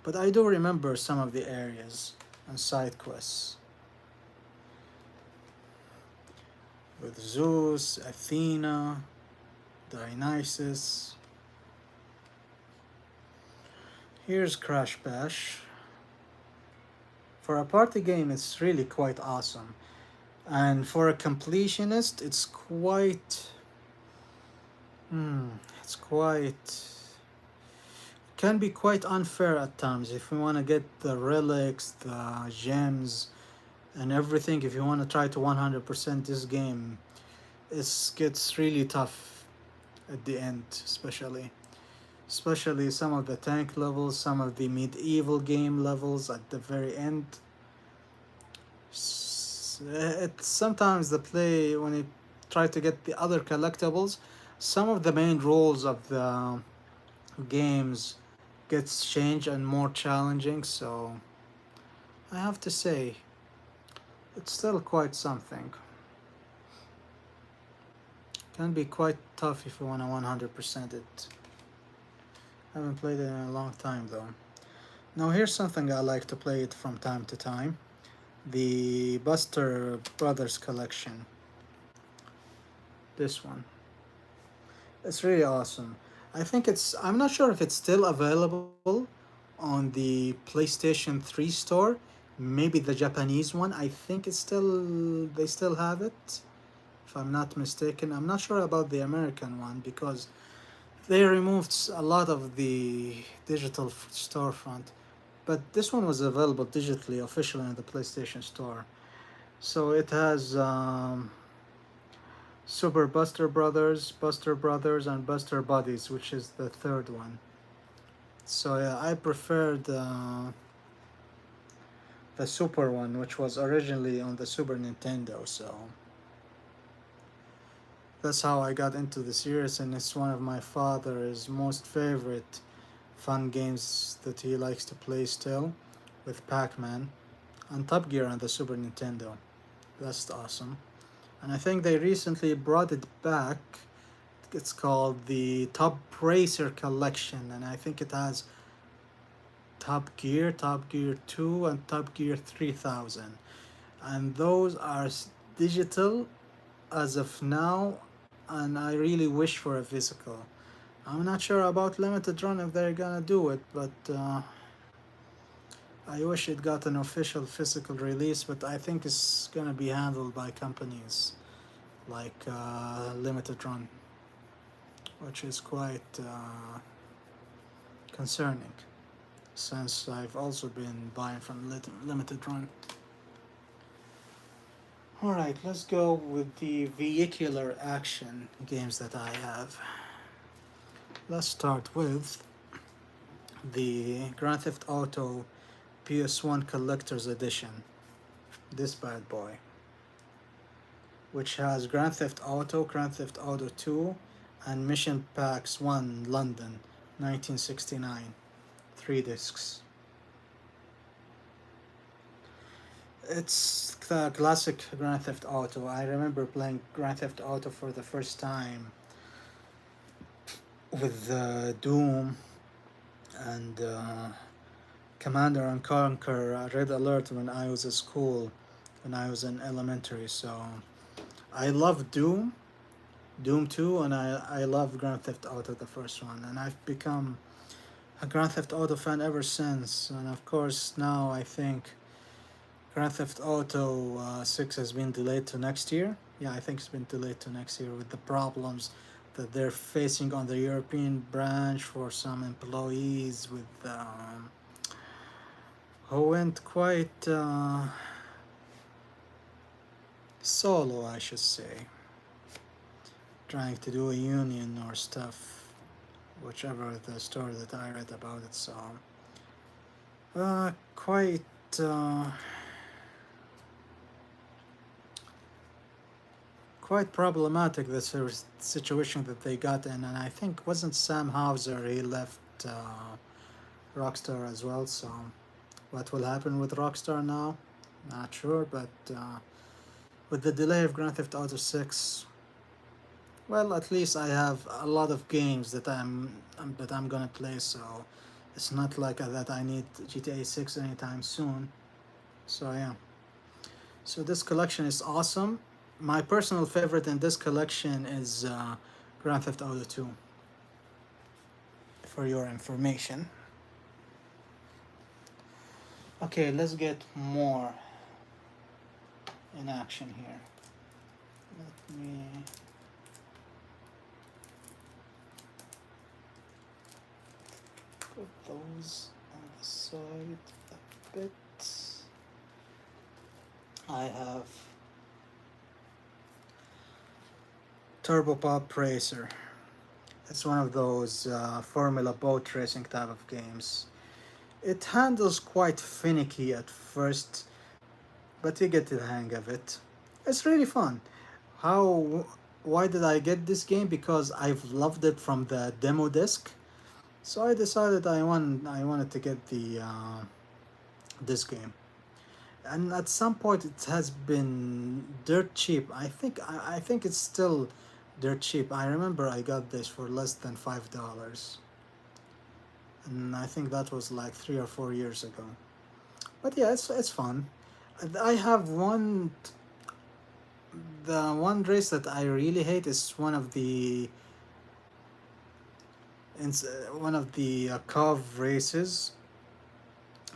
but I do remember some of the areas and side quests with Zeus, Athena, Dionysus. Here's Crash Bash. For a party game, it's really quite awesome, and for a completionist, it's quite can be quite unfair at times if you want to get the relics, the gems, and everything. If you want to try to 100% this game, it gets really tough at the end, especially some of the tank levels, some of the medieval game levels at the very end. It's sometimes the play when you try to get the other collectibles, some of the main rules of the games gets changed and more challenging, so I have to say it's still quite something. Can be quite tough if you want to 100% it. Haven't played it in a long time though. Now here's something I like to play it from time to time. The Buster Brothers collection. This one. It's really awesome. I'm not sure if it's still available on the PlayStation 3 store. Maybe the Japanese one. I think they still have it, if I'm not mistaken. I'm not sure about the American one because they removed a lot of the digital storefront. But this one was available digitally, officially in the PlayStation Store. So it has Super Buster Brothers, and Buster Buddies, which is the third one. So yeah, I preferred the Super one, which was originally on the Super Nintendo. So that's how I got into the series, and it's one of my father's most favorite fun games that he likes to play still, with Pac-Man and Top Gear on the Super Nintendo. That's awesome. And I think they recently brought it back. It's called the Top Racer Collection, and I think it has Top Gear 2, and Top Gear 3000. And those are digital as of now, and I really wish for a physical. I'm not sure about limited run if they're gonna do it, but I wish it got an official physical release. But I think it's gonna be handled by companies like limited run, which is quite concerning, since I've also been buying from limited run. Alright, let's go with the vehicular action games that I have. Let's start with the Grand Theft Auto PS1 Collector's Edition. This bad boy, which has Grand Theft Auto 2, and Mission Packs 1 London 1969. 3 discs. It's the classic Grand Theft Auto. I remember playing Grand Theft Auto for the first time with Doom and Commander and Conquer Red Alert when I was at school, when I was in elementary. So I love Doom 2, and I love Grand Theft Auto, the first one. And I've become a Grand Theft Auto fan ever since. And of course, now I think Grand Theft Auto 6 has been delayed to next year. Yeah, I think it's been delayed to next year with the problems that they're facing on the European branch for some employees with who went quite solo, I should say, trying to do a union or stuff, whichever the story that I read about it. So quite quite problematic, the situation that they got in. And I think wasn't Sam Hauser, he left Rockstar as well. So what will happen with Rockstar now, not sure. But with the delay of Grand Theft Auto 6, well, at least I have a lot of games that I'm gonna play. So it's not like that I need GTA 6 anytime soon. So yeah, so this collection is awesome. My personal favorite in this collection is Grand Theft Auto 2, for your information. Okay, let's get more in action here. Let me put those on the side a bit. I have Turbo Pop Racer. It's one of those Formula boat racing type of games. It handles quite finicky at first, but you get the hang of it. It's really fun. How? Why did I get this game? Because I've loved it from the demo disc. So I decided I wanted to get the this game. And at some point it has been dirt cheap. I think it's still dirt cheap. I remember I got this for less than $5, and I think that was like 3 or 4 years ago. But yeah, it's fun. I have the one race that I really hate is one of the cove races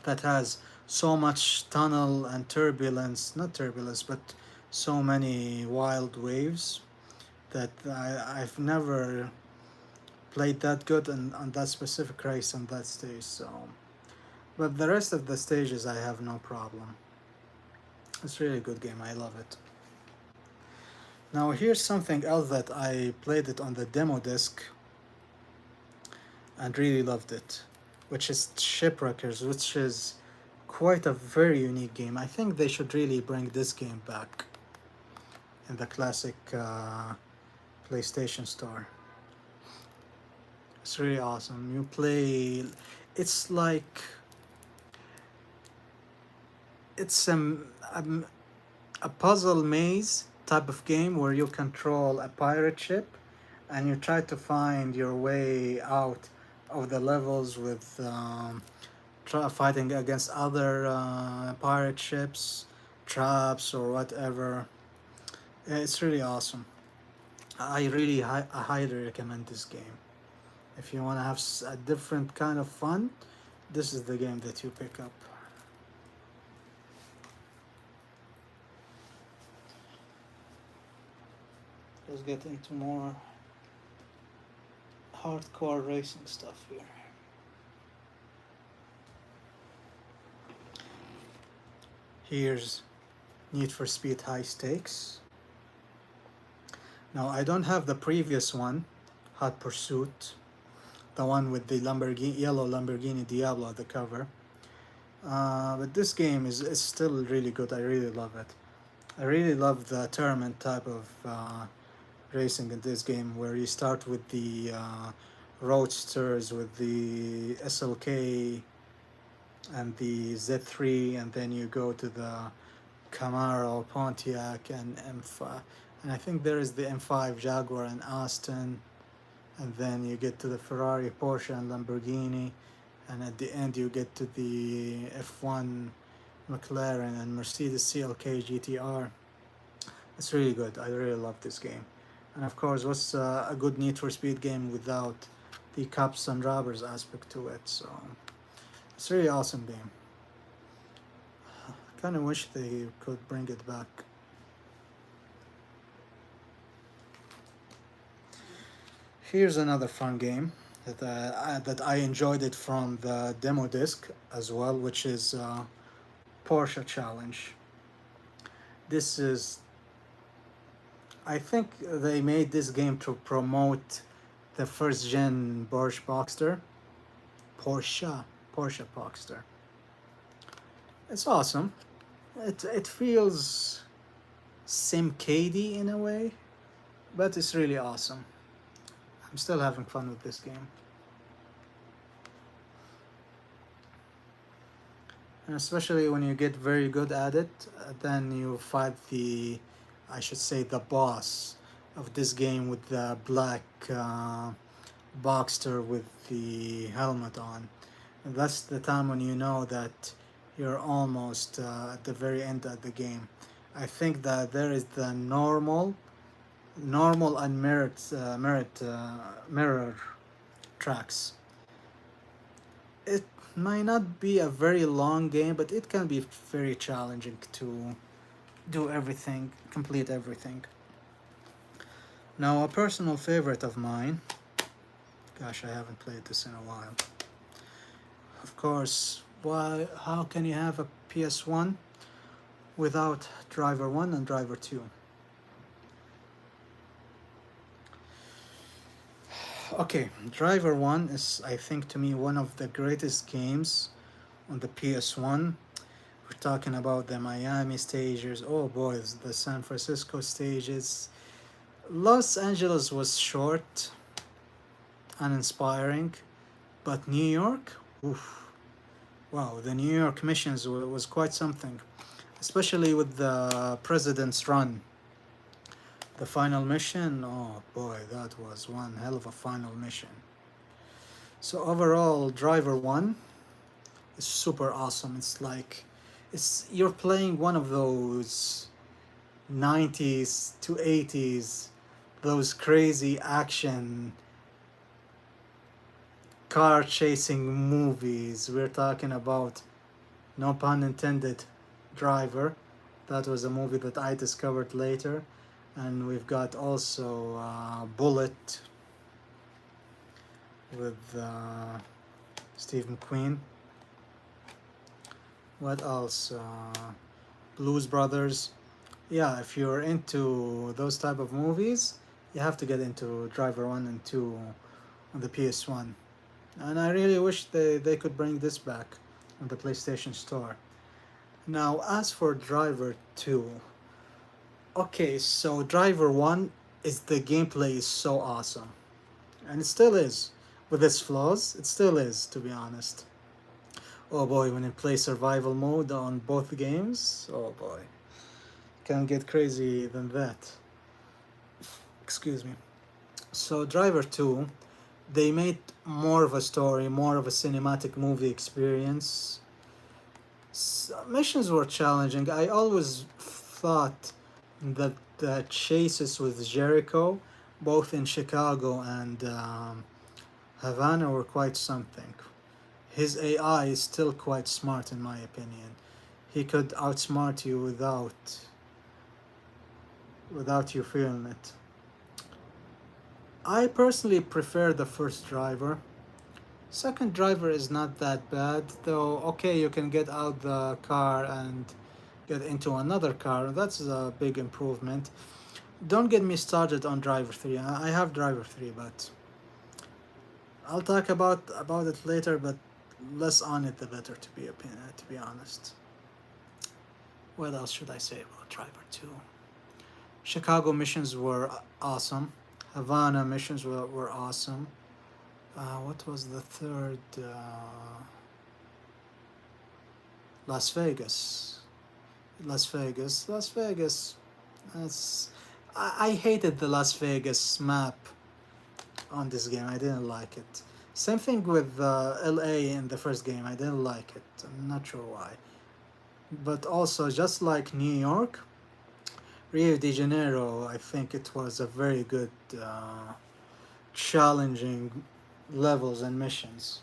that has so much tunnel and turbulence, not turbulence, but so many wild waves that I've never played that good on that specific race on that stage. So, but the rest of the stages I have no problem. It's really a good game. I love it. Now here's something else that I played it on the demo disc and really loved it, which is Shipwreckers, which is quite a very unique game. I think they should really bring this game back in the classic PlayStation Store. It's really awesome. You play, it's like it's a puzzle maze type of game where you control a pirate ship and you try to find your way out of the levels with fighting against other pirate ships, traps, or whatever. It's really awesome. I highly recommend this game. If you want to have a different kind of fun, this is the game that you pick up. Let's get into more hardcore racing stuff here. Here's Need for Speed High Stakes. Now I don't have the previous one, Hot Pursuit, the one with the Lamborghini, yellow Lamborghini Diablo at the cover. But this game is still really good. I really love it. I really love the tournament type of racing in this game, where you start with the roadsters, with the SLK and the Z3, and then you go to the Camaro, Pontiac, and M5, and I think there is the M5 Jaguar and Aston, and then you get to the Ferrari, Porsche, and Lamborghini, and at the end you get to the F1 McLaren and Mercedes CLK GTR. It's really good. I really love this game. And of course, what's a good Need for Speed game without the cops and robbers aspect to it? So it's a really awesome game. I kind of wish they could bring it back. Here's another fun game that I enjoyed it from the demo disc as well, which is Porsche Challenge. This is, I think they made this game to promote the first gen Porsche Boxster. It's awesome. It feels simcady in a way, but it's really awesome. I'm still having fun with this game. And especially when you get very good at it, then you fight I should say, the boss of this game with the black Boxster with the helmet on. And that's the time when you know that you're almost at the very end of the game. I think that there is the normal and mirror tracks. It might not be a very long game, but it can be very challenging to do everything, complete everything. Now, a personal favorite of mine, gosh, I haven't played this in a while. Of course, how can you have a PS1 without Driver 1 and Driver 2? Okay, Driver 1 is, I think, to me, one of the greatest games on the PS1. We're talking about the Miami stages. Oh boy, the San Francisco stages. Los Angeles was short, uninspiring, but New York, oof. Wow, the New York missions was quite something, especially with the President's Run. The final mission, oh boy, that was one hell of a final mission. So overall, Driver 1 is super awesome. It's like, you're playing one of those 90s to 80s, those crazy action car chasing movies. We're talking about, no pun intended, Driver. That was a movie that I discovered later. And we've got also Bullet with Steve McQueen. What else? Blues Brothers. yeah, if you're into those type of movies, you have to get into Driver 1 and 2 on the PS1. And I really wish they could bring this back on the PlayStation Store. Now, as for Driver 2, okay, so Driver 1 is the gameplay is so awesome. And it still is. With its flaws, it still is, to be honest. Oh boy, when you play survival mode on both games, oh boy. Can't get crazy than that. Excuse me. So, Driver 2, they made more of a story, more of a cinematic movie experience. Missions were challenging. I always thought that the chases with Jericho, both in Chicago and Havana, were quite something. His AI is still quite smart, in my opinion. He could outsmart you without you feeling it. I personally prefer the first driver. Second driver is not that bad, though. Okay, you can get out the car and get into another car. That's a big improvement. Don't get me started on driver 3. I have driver 3, but I'll talk about it later, but less on it the better, to be honest. What else should I say about driver 2? Chicago missions were awesome. Havana missions were awesome. What was the third? Las Vegas. Las Vegas. Las Vegas. That's. I hated the Las Vegas map on this game. I didn't like it. Same thing with LA in the first game. I didn't like it. I'm not sure why. But also, just like New York, Rio de Janeiro, I think it was a very good, challenging levels and missions.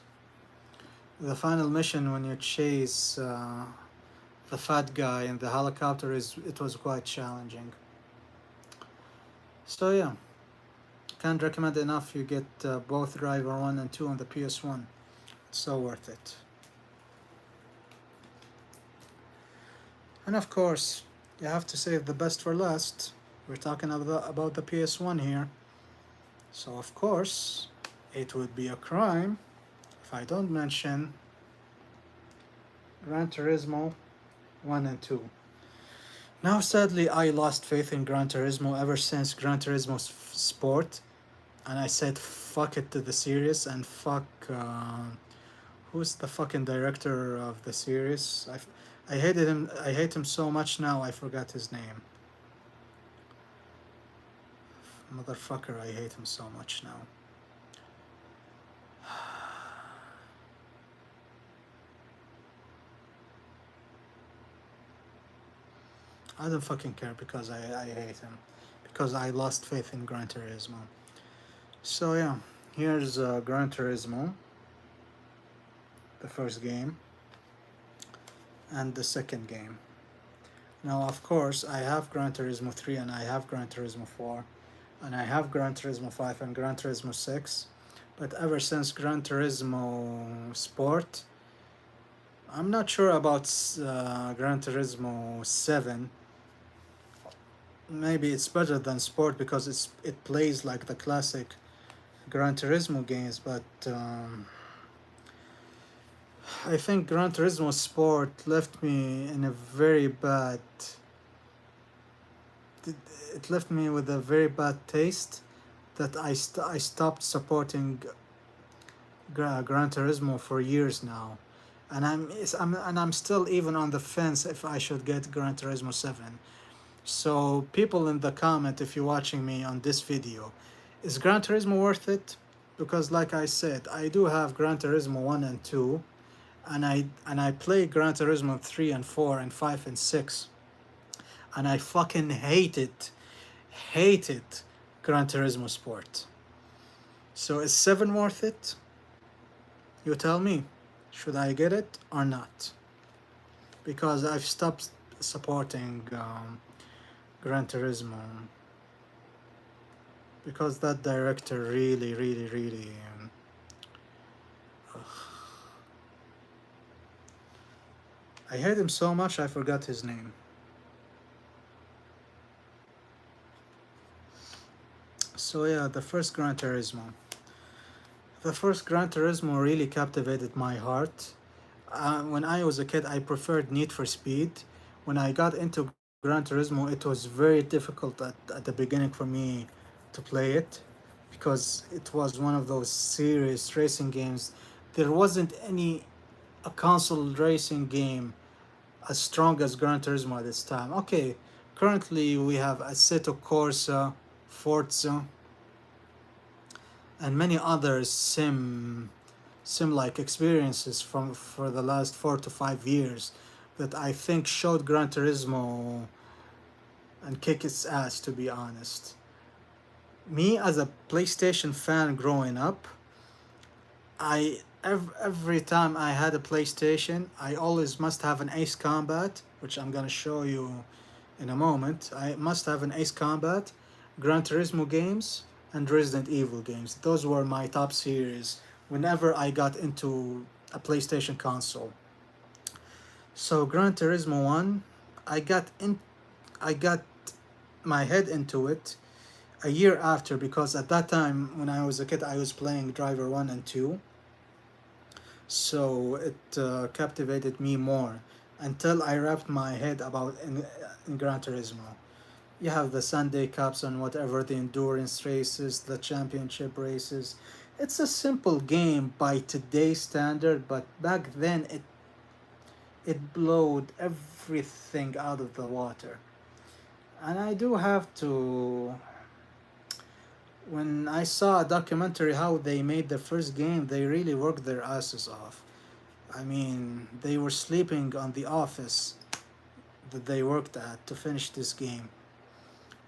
The final mission when you chase the fat guy in the helicopter it was quite challenging. So yeah, can't recommend enough. You get both Driver 1 and 2 on the PS1. It's so worth it. And of course, you have to save the best for last. We're talking about the PS1 here. So of course, it would be a crime if I don't mention Gran Turismo 1 and 2. Now, sadly, I lost faith in Gran Turismo ever since Gran Turismo Sport, and I said fuck it to the series and fuck. Who's the fucking director of the series? I hated him. I hate him so much now. I forgot his name. Motherfucker, I hate him so much now. I don't fucking care because I hate him. Because I lost faith in Gran Turismo. So yeah, here's Gran Turismo. The first game. And the second game. Now, of course, I have Gran Turismo 3 and I have Gran Turismo 4. And I have Gran Turismo 5 and Gran Turismo 6. But ever since Gran Turismo Sport, I'm not sure about Gran Turismo 7. Maybe it's better than Sport because it plays like the classic Gran Turismo games, but I think Gran Turismo Sport left me in a very bad. It left me with a very bad taste that I stopped supporting Gran Turismo for years now, and I'm still even on the fence if I should get Gran Turismo 7. So people in the comment, if you're watching me on this video, is Gran Turismo worth it? Because like I said, I do have Gran Turismo 1 and 2, and I play Gran Turismo 3 and 4 and 5 and 6, and I fucking hated Gran Turismo Sport. So is 7 worth it? You tell me, should I get it or not? Because I've stopped supporting Gran Turismo because that director really I hate him so much I forgot his name. So yeah, the first Gran Turismo. The first Gran Turismo really captivated my heart. When I was a kid, I preferred Need for Speed. When I got into Gran Turismo, it was very difficult at the beginning for me to play it because it was one of those serious racing games. There wasn't any a console racing game as strong as Gran Turismo at this time. Okay, currently we have Assetto Corsa, Forza, and many other sim like experiences from for the last 4 to 5 years that I think showed Gran Turismo and kick its ass, to be honest. Me as a PlayStation fan growing up, every time I had a PlayStation, I always must have an Ace Combat, which I'm gonna show you in a moment. I must have an Ace Combat, Gran Turismo games, and Resident Evil games. Those were my top series whenever I got into a PlayStation console. So Gran Turismo 1, I got in I got my head into it a year after because at that time when I was a kid I was playing Driver 1 and 2. So it captivated me more until I wrapped my head about in Gran Turismo. You have the Sunday Cups and whatever, the endurance races, the championship races. It's a simple game by today's standard, but back then it blowed everything out of the water. And I do have to, when I saw a documentary how they made the first game, they really worked their asses off. I mean, they were sleeping on the office that they worked at to finish this game.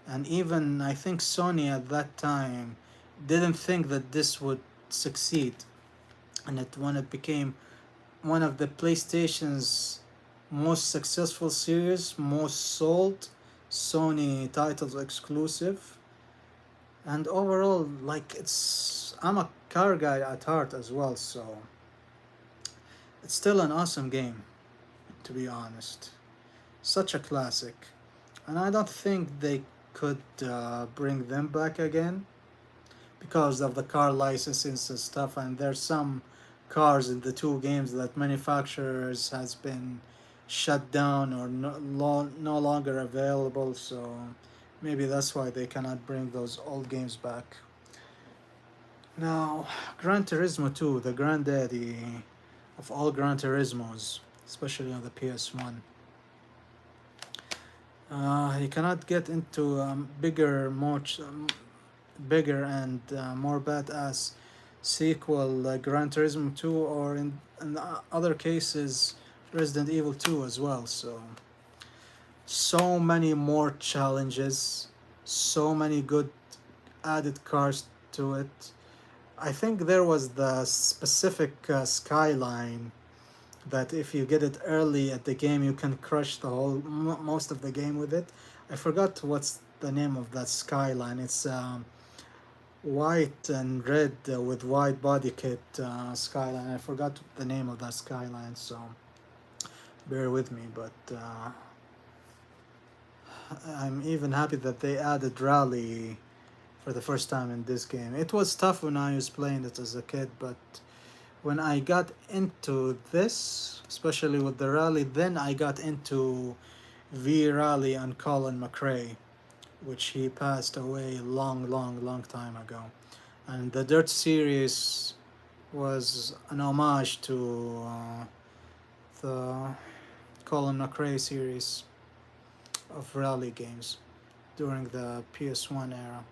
And even I think Sony at that time didn't think that this would succeed. And when it became one of the PlayStation's most successful series, most sold Sony titles exclusive. And overall, like I'm a car guy at heart as well, so it's still an awesome game, to be honest. Such a classic. And I don't think they could bring them back again because of the car licenses and stuff. And there's some cars in the two games that manufacturers has been shut down or no longer available. So maybe that's why they cannot bring those old games back. Now, Gran Turismo 2, the granddaddy of all Gran Turismos, especially on the PS1. You cannot get into bigger and more badass sequel like Gran Turismo 2 or in other cases Resident Evil 2 as well. So many more challenges, so many good added cars to it. I think there was the specific skyline that if you get it early at the game, you can crush the most of the game with it. I forgot what's the name of that skyline. It's white and red with white body kit skyline. I forgot the name of that skyline, so bear with me. But I'm even happy that they added rally for the first time in this game. It was tough when I was playing it as a kid, but when I got into this, especially with the rally, then I got into V Rally and Colin McRae, which he passed away long time ago. And the Dirt series was an homage to the Colin McRae series of rally games during the PS1 era.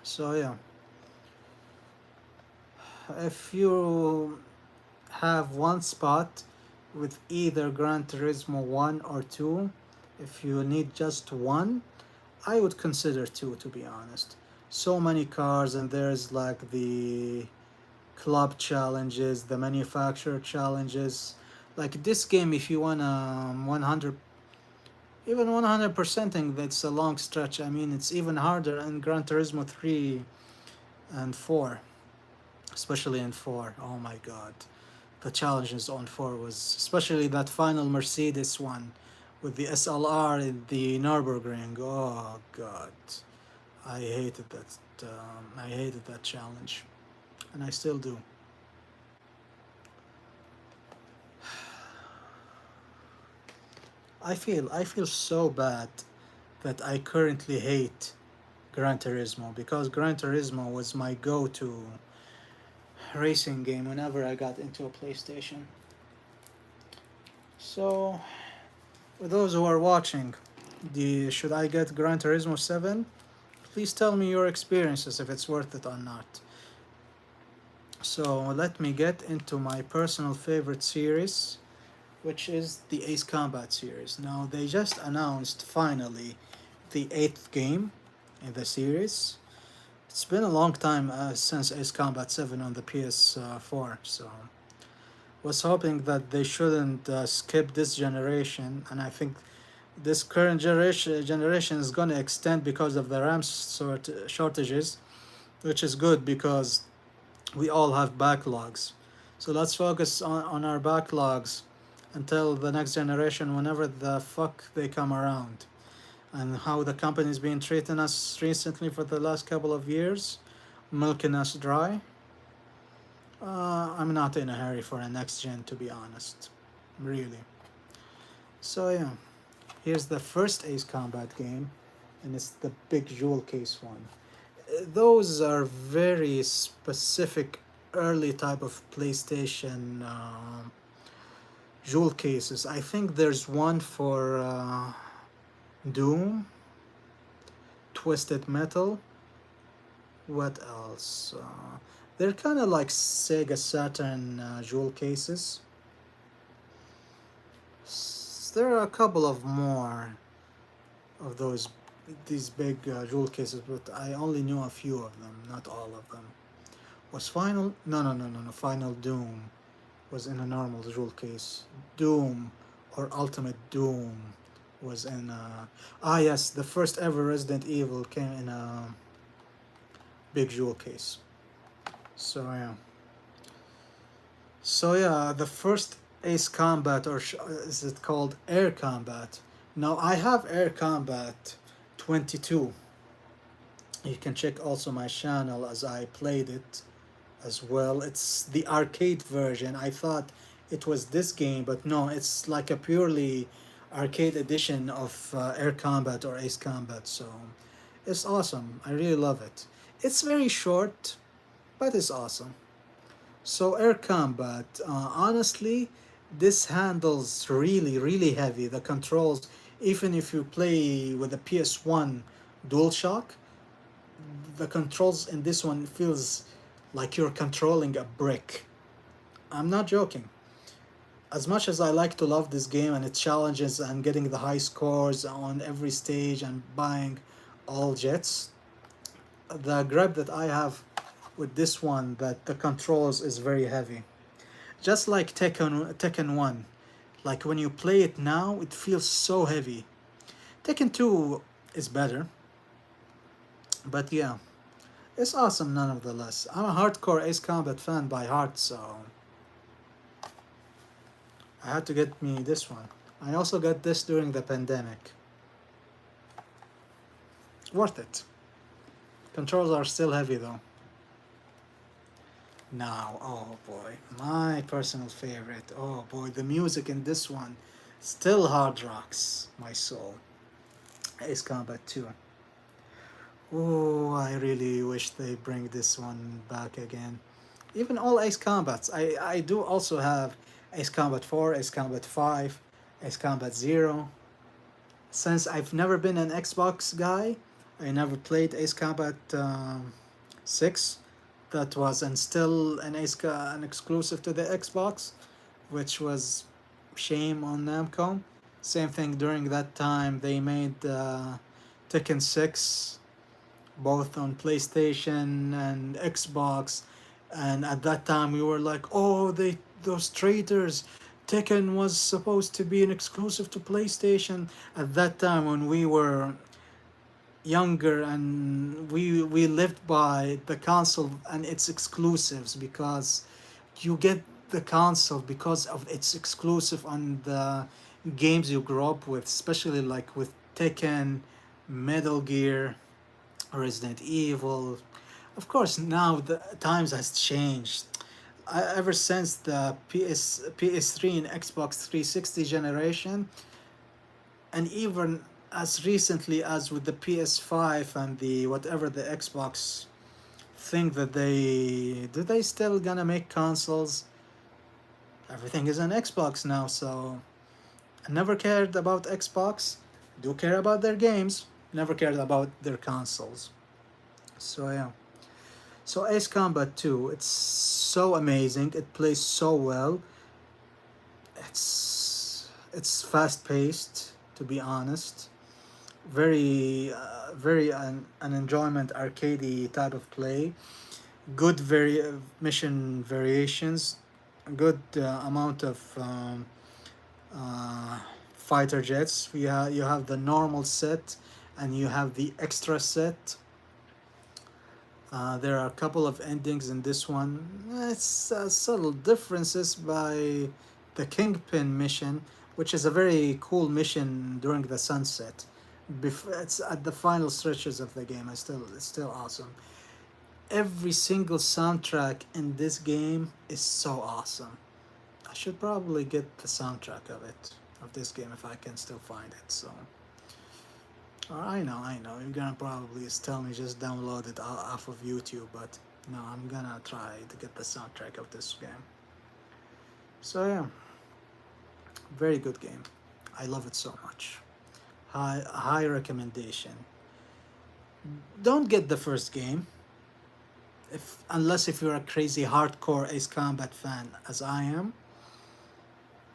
So yeah, if you have one spot with either Gran Turismo 1 or 2, if you need just one, I would consider 2, to be honest. So many cars, and there's like the club challenges, the manufacturer challenges. Like this game, if you want 100, even 100%ing, that's a long stretch. I mean, it's even harder in Gran Turismo 3 and 4, especially in 4. Oh my god. The challenges on 4 was, especially that final Mercedes one, with the SLR in the Nürburgring. Oh God, I hated that. I hated that challenge, and I still do. I feel so bad that I currently hate Gran Turismo, because Gran Turismo was my go-to racing game whenever I got into a PlayStation. So, for those who are watching, should I get Gran Turismo 7? Please tell me your experiences if it's worth it or not. So, let me get into my personal favorite series, which is the Ace Combat series. Now, they just announced finally the eighth game in the series. It's been a long time since Ace Combat 7 on the PS4, so was hoping that they shouldn't skip this generation, and I think this current generation is going to extend because of the RAM shortages, which is good because we all have backlogs. So let's focus on our backlogs until the next generation, whenever the fuck they come around. And how the company's been treating us recently for the last couple of years, milking us dry. I'm not in a hurry for a next gen, to be honest. Really. So, yeah, here's the first Ace Combat game, and it's the big jewel case one. Those are very specific early type of PlayStation jewel cases. I think there's one for Doom, Twisted Metal. What else? They're kind of like Sega Saturn jewel cases. There are a couple of more of these big jewel cases, but I only knew a few of them, not all of them. Was Final? No. Final Doom was in a normal jewel case. Doom or Ultimate Doom was in. Yes, the first ever Resident Evil came in a big jewel case. So yeah. So yeah, the first Ace Combat, or is it called Air Combat? Now I have Air Combat 22. You can check also my channel as I played it as well. It's the arcade version. I thought it was this game, but no, it's like a purely arcade edition of Air Combat or Ace Combat. So it's awesome. I really love it. It's very short, but it's awesome. So Air Combat, honestly, this handles really heavy. The controls, even if you play with the PS1 DualShock, the controls in this one feels like you're controlling a brick. I'm not joking. As much as I like to love this game and its challenges and getting the high scores on every stage and buying all jets, the grip that I have with this one, that the controls is very heavy. Just like Tekken 1. Like when you play it now, it feels so heavy. Tekken 2 is better. But yeah, it's awesome nonetheless. I'm a hardcore Ace Combat fan by heart, so I had to get me this one. I also got this during the pandemic. Worth it. Controls are still heavy though. Now, oh boy, my personal favorite. Oh boy, the music in this one still hard rocks my soul. Ace Combat 2. Oh, I really wish they bring this one back again. Even all Ace Combats. I do also have Ace Combat 4, Ace Combat 5, Ace Combat 0. Since I've never been an Xbox guy, I never played Ace Combat 6. That was and still an exclusive to the Xbox, which was shame on Namco. Same thing during that time they made Tekken 6 both on PlayStation and Xbox, and at that time we were like, oh, those traitors. Tekken was supposed to be an exclusive to PlayStation at that time when we were younger, and we lived by the console and its exclusives, because you get the console because of its exclusive on the games you grew up with, especially like with Tekken, Metal Gear, Resident Evil. Of course, now the times has changed. Ever since the PS3 and Xbox 360 generation, and even as recently as with the PS5 and the whatever the Xbox think that they still gonna make consoles. Everything is on Xbox now, so I never cared about Xbox. Do care about their games. Never cared about their consoles. So yeah. So Ace Combat 2, it's so amazing. It plays so well. It's fast paced, to be honest. Very an enjoyment arcadey type of play. Good mission variations. Good amount of uh, fighter jets. You have the normal set, and you have the extra set. There are a couple of endings in this one. It's subtle differences by the Kingpin mission, which is a very cool mission during the sunset. It's at the final stretches of the game. It's still awesome. Every single soundtrack in this game is so awesome. I should probably get the soundtrack of this game if I can still find it. So, I know. You're gonna probably tell me just download it off of YouTube, but no, I'm gonna try to get the soundtrack of this game. So yeah, very good game. I love it so much. High recommendation. Don't get the first game unless if you're a crazy hardcore Ace Combat fan as I am.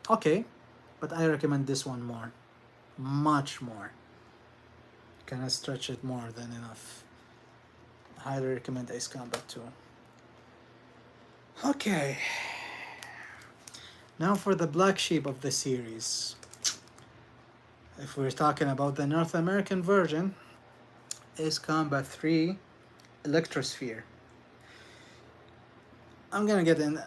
Okay, but I recommend this one more, much more. Can I stretch it more than enough? Highly recommend Ace Combat 2. Okay, now for the black sheep of the series. If we're talking about the North American version, Ace Combat 3 Electrosphere. I'm gonna get in.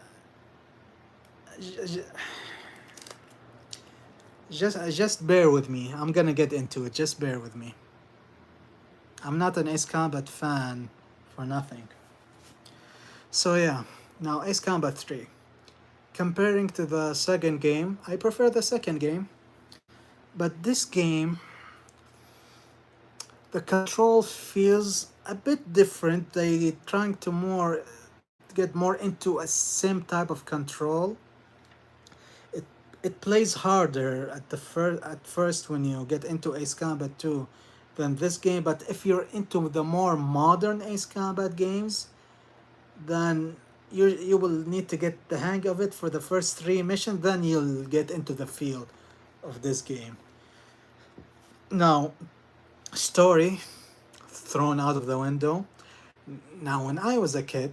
Just bear with me. I'm gonna get into it. Just bear with me. I'm not an Ace Combat fan for nothing. So yeah, now Ace Combat 3. Comparing to the second game, I prefer the second game. But this game, the control feels a bit different. They trying to more get more into a sim type of control. It it plays harder at first when you get into Ace Combat 2 than this game. But if you're into the more modern Ace Combat games, then you will need to get the hang of it for the first three missions. Then you'll get into the feel of this game. Now, story thrown out of the window. Now, when I was a kid,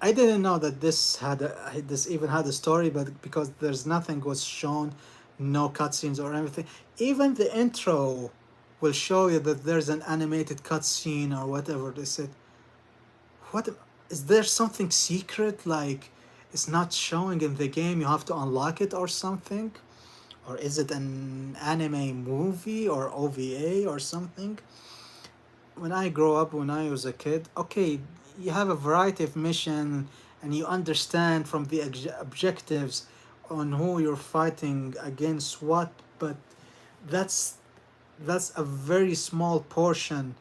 I didn't know that this even had a story, but because there's nothing was shown, no cutscenes or anything. Even the intro will show you that there's an animated cutscene or whatever. They said, "What is there something secret like it's not showing in the game? You have to unlock it or something." Or is it an anime movie or OVA or something? When I grow up, when I was a kid, okay, you have a variety of mission and you understand from the objectives on who you're fighting against what, but that's that's a very small portion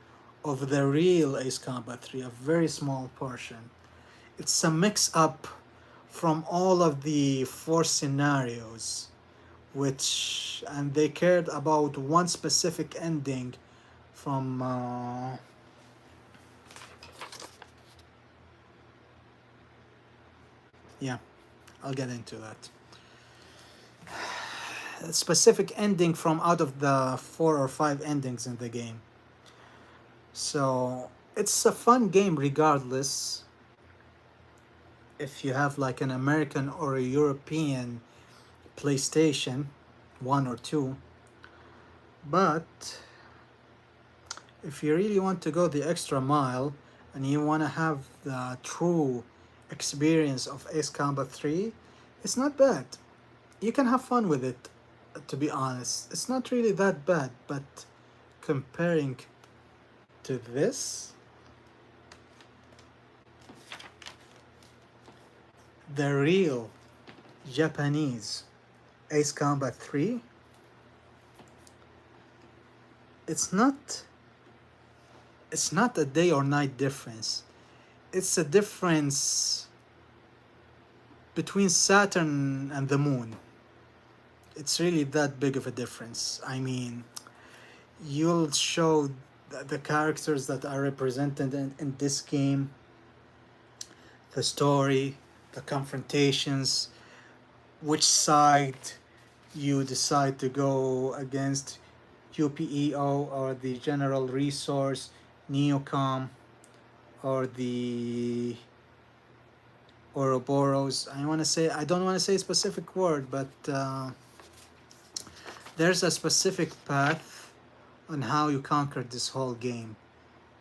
of the real Ace Combat 3, a very small portion. It's a mix up from all of the four scenarios, which and they cared about one specific ending from yeah, I'll get into that. A specific ending from out of the four or five endings in the game. So it's a fun game regardless if you have like an American or a European PlayStation 1 or 2. But if you really want to go the extra mile and you want to have the true experience of Ace Combat 3, it's not bad. You can have fun with it, to be honest. It's not really that bad, but comparing to this, the real Japanese Ace Combat 3, it's not a day or night difference. It's a difference between Saturn and the moon. It's really that big of a difference. I mean, you'll show the characters that are represented in this game, the story, the confrontations, which side you decide to go against, UPEO or the General Resource, Neocom, or the Ouroboros. I don't want to say a specific word, but there's a specific path on how you conquer this whole game,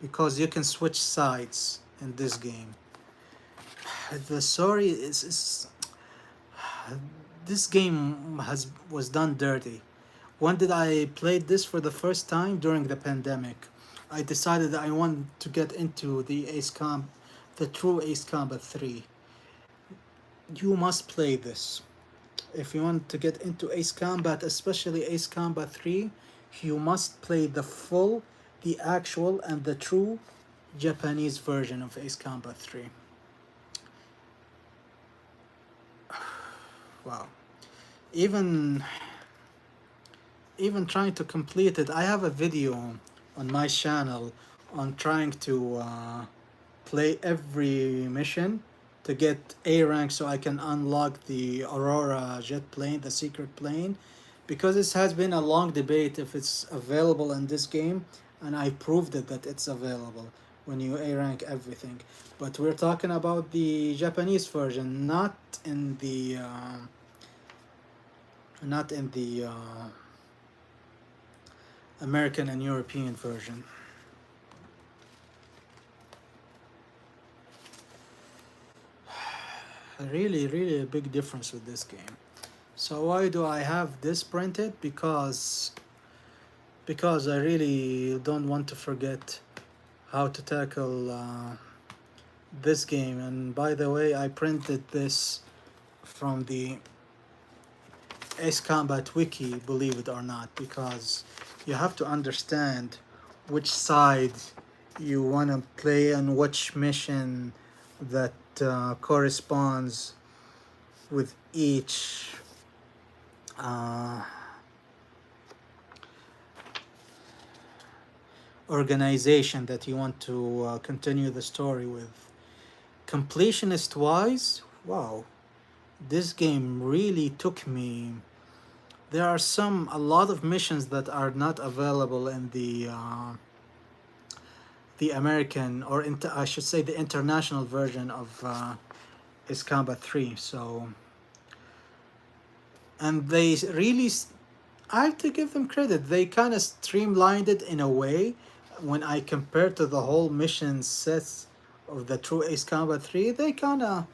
because you can switch sides in this game. The story is this game was done dirty. When did I play this for the first time? During the pandemic. I decided that I want to get into the true Ace Combat 3. You must play this. If you want to get into Ace Combat, especially Ace Combat 3, you must play the actual and the true Japanese version of Ace Combat 3. Wow. Even trying to complete it, I have a video on my channel on trying to play every mission to get A rank so I can unlock the Aurora jet plane, the secret plane, because this has been a long debate if it's available in this game, and I proved it that it's available when you A rank everything. But we're talking about the Japanese version, not in the American and European version. Really a big difference with this game. So why do I have this printed? Because I really don't want to forget how to tackle this game. And by the way, I printed this from the Ace Combat Wiki, believe it or not, because you have to understand which side you want to play and which mission that corresponds with each organization that you want to continue the story with. Completionist wise, wow, this game really took me. There are a lot of missions that are not available in the American, or I should say the international version of Ace Combat 3. So, and they really, I have to give them credit. They kind of streamlined it in a way. When I compare to the whole mission sets of the true Ace Combat 3, they kind of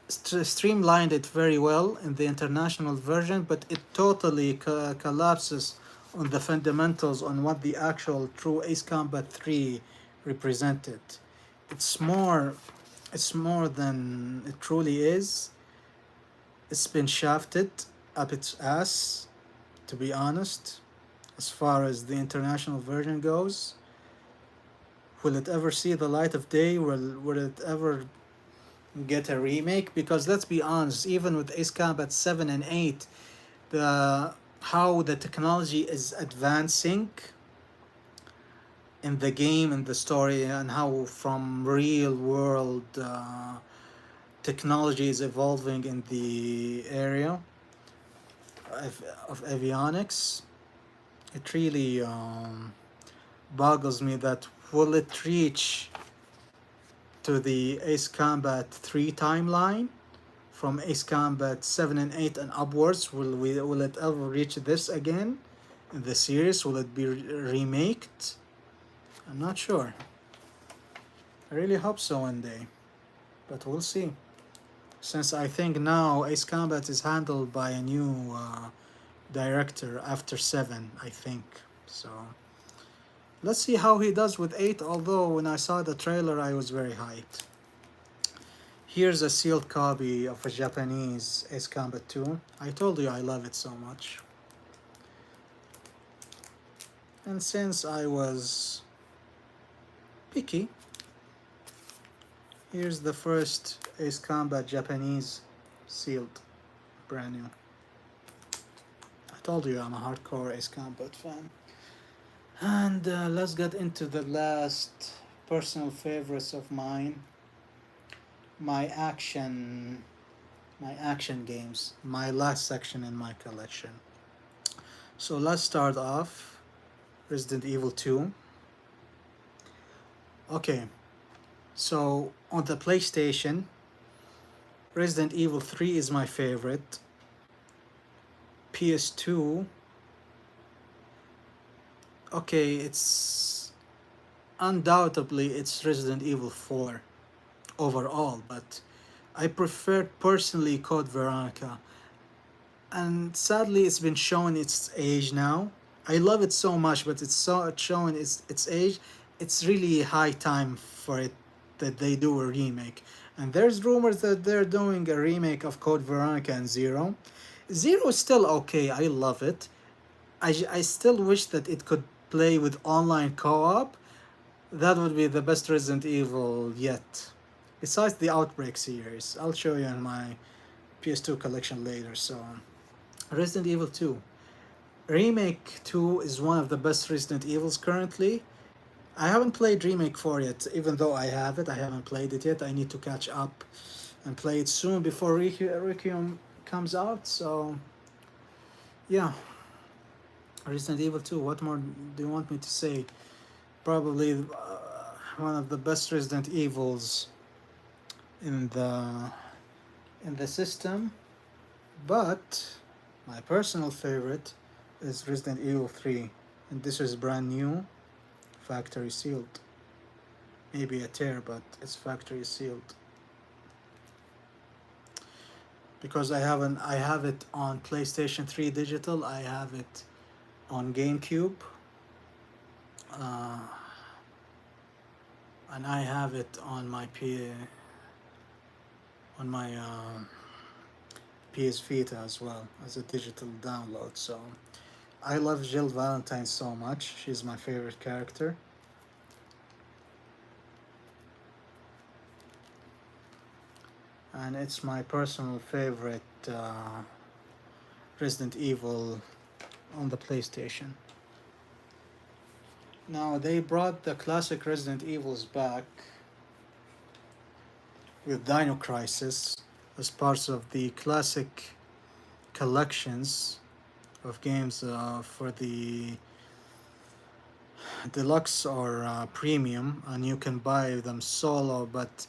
streamlined it very well in the international version, but it totally collapses on the fundamentals on what the actual true Ace Combat 3 represented. It's more than it truly is. It's been shafted up its ass, to be honest, as far as the international version goes. Will it ever see the light of day? Will it ever get a remake? Because let's be honest, even with Ace Combat 7 and 8, how the technology is advancing in the game and the story, and how from real world technology is evolving in the area of avionics, it really boggles me that will it reach to the Ace Combat 3 timeline from Ace Combat 7 and 8 and upwards. Will it ever reach this again in the series? Will it be remaked? I'm not sure. I really hope so one day. but we'll see. Since I think now Ace Combat is handled by a new director after 7, I think. So let's see how he does with 8, although when I saw the trailer I was very hyped. Here's a sealed copy of a Japanese Ace Combat 2. I told you I love it so much. And since I was picky, here's the first Ace Combat Japanese sealed, brand new. I told you I'm a hardcore Ace Combat fan. And let's get into the last personal favorites of mine. My action games, my last section in my collection. So let's start off Resident Evil 2. Okay, so on the PlayStation, Resident Evil 3 is my favorite. PS2, okay, it's undoubtedly it's Resident Evil 4 overall, but I prefer personally Code Veronica. And sadly, it's been showing its age now. I love it so much, but it's showing its age. It's really high time for it that they do a remake. And there's rumors that they're doing a remake of Code Veronica and Zero. Zero is still okay. I love it. I still wish that it could play with online co-op. That would be the best Resident Evil yet. Besides the Outbreak series, I'll show you in my PS2 collection later. So, Resident Evil 2. Remake 2 is one of the best Resident Evils currently. I haven't played Remake 4 yet, even though I have it. I haven't played it yet. I need to catch up and play it soon before Requiem comes out. So, yeah. Resident Evil 2, what more do you want me to say? Probably one of the best Resident Evils in the system, but my personal favorite is Resident Evil 3, and this is brand new, factory sealed. Maybe a tear, but it's factory sealed. Because I have it on PlayStation 3 digital, I have it on GameCube, and I have it on my PS Vita as well as a digital download. So I love Jill Valentine so much. She's my favorite character. And it's my personal favorite Resident Evil on the PlayStation. Now they brought the classic Resident Evils back with Dino Crisis as parts of the classic collections of games for the deluxe or premium, and you can buy them solo, but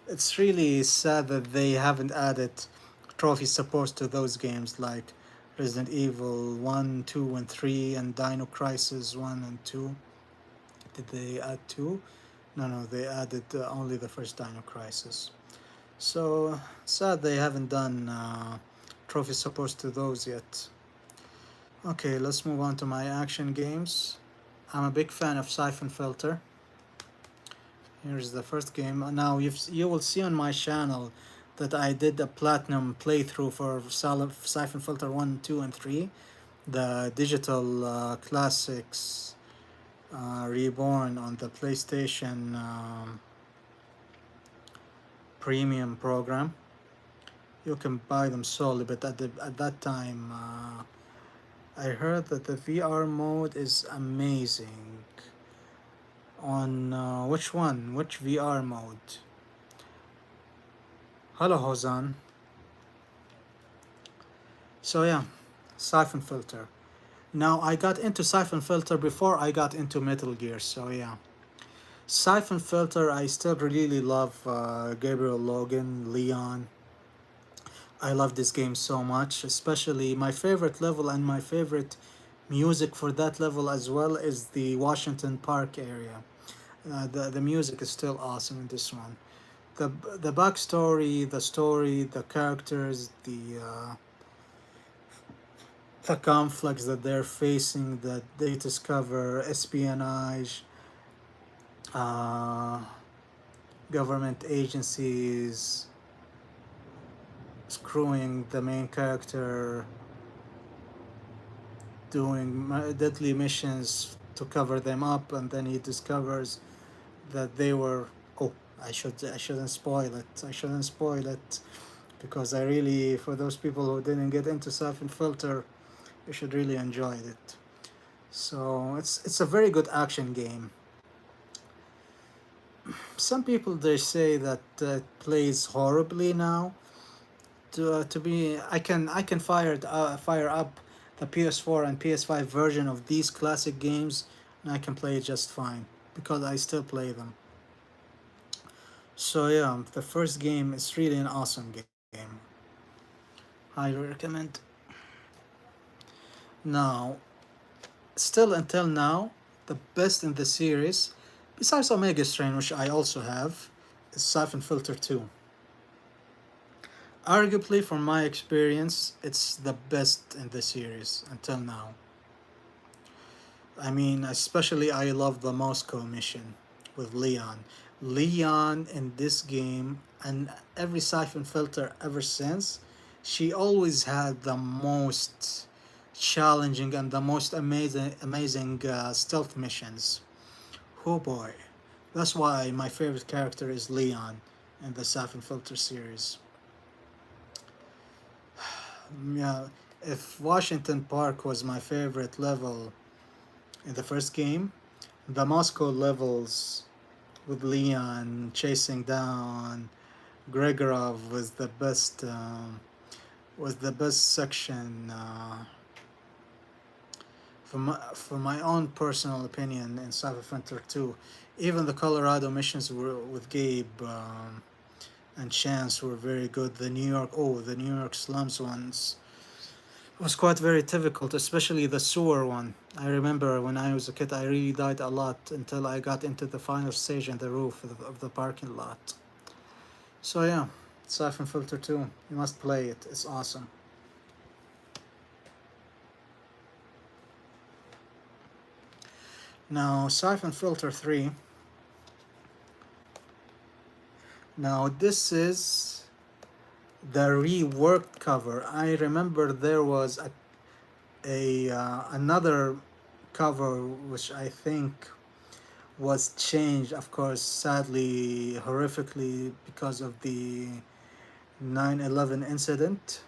it's really sad that they haven't added trophy support to those games like Resident Evil 1, 2, and 3, and Dino Crisis 1 and 2. Did they add 2? No, they added only the first Dino Crisis. So sad they haven't done trophy supports to those yet. Okay, let's move on to my action games. I'm a big fan of Siphon Filter. Here's the first game. Now you will see on my channel that I did a platinum playthrough for Siphon Filter 1, 2, and 3. The digital classics reborn on the PlayStation premium program. You can buy them solely, but at that time I heard that the VR mode is amazing. On which one? Which VR mode? Hello, Hozan. So yeah, Siphon Filter. Now I got into Siphon Filter before I got into Metal Gear, so yeah. Siphon Filter, I still really love Gabriel Logan, Leon. I love this game so much, especially my favorite level and my favorite music for that level as well is the Washington Park area. The music is still awesome in this one. the the backstory, the story, the characters, the conflicts that they're facing, that they discover, espionage, uh, government agencies screwing the main character, doing deadly missions to cover them up, and then he discovers that they were. Oh, I shouldn't spoil it. I shouldn't spoil it because I really, for those people who didn't get into Siphon Filter, you should really enjoy it. So it's a very good action game. Some people they say that it plays horribly now. To be, I can fire up the PS4 and PS5 version of these classic games, and I can play it just fine because I still play them. So yeah, the first game is really an awesome game. Highly recommend. Now, still until now, the best in the series, besides Omega Strain, which I also have, is Siphon Filter 2. Arguably, from my experience, it's the best in the series until now. I mean, especially I love the Moscow mission with Leon. Leon in this game and every Siphon Filter ever since, she always had the most challenging and the most amazing stealth missions. Oh boy, that's why my favorite character is Leon in the Siphon Filter series. Yeah, if Washington Park was my favorite level in the first game, the Moscow levels with Leon chasing down Gregorov was the best section for my own personal opinion in Cyber Frontier 2. Even the Colorado missions were with Gabe and Chance were very good. The New York slums ones was quite very difficult, especially the sewer one. I remember when I was a kid, I really died a lot until I got into the final stage in the roof of the parking lot. So yeah, Siphon Filter 2, you must play it. It's awesome. Now Siphon Filter 3. Now this is the reworked cover. I remember there was a another cover which I think was changed, of course, sadly, horrifically, because of the 9/11 incident.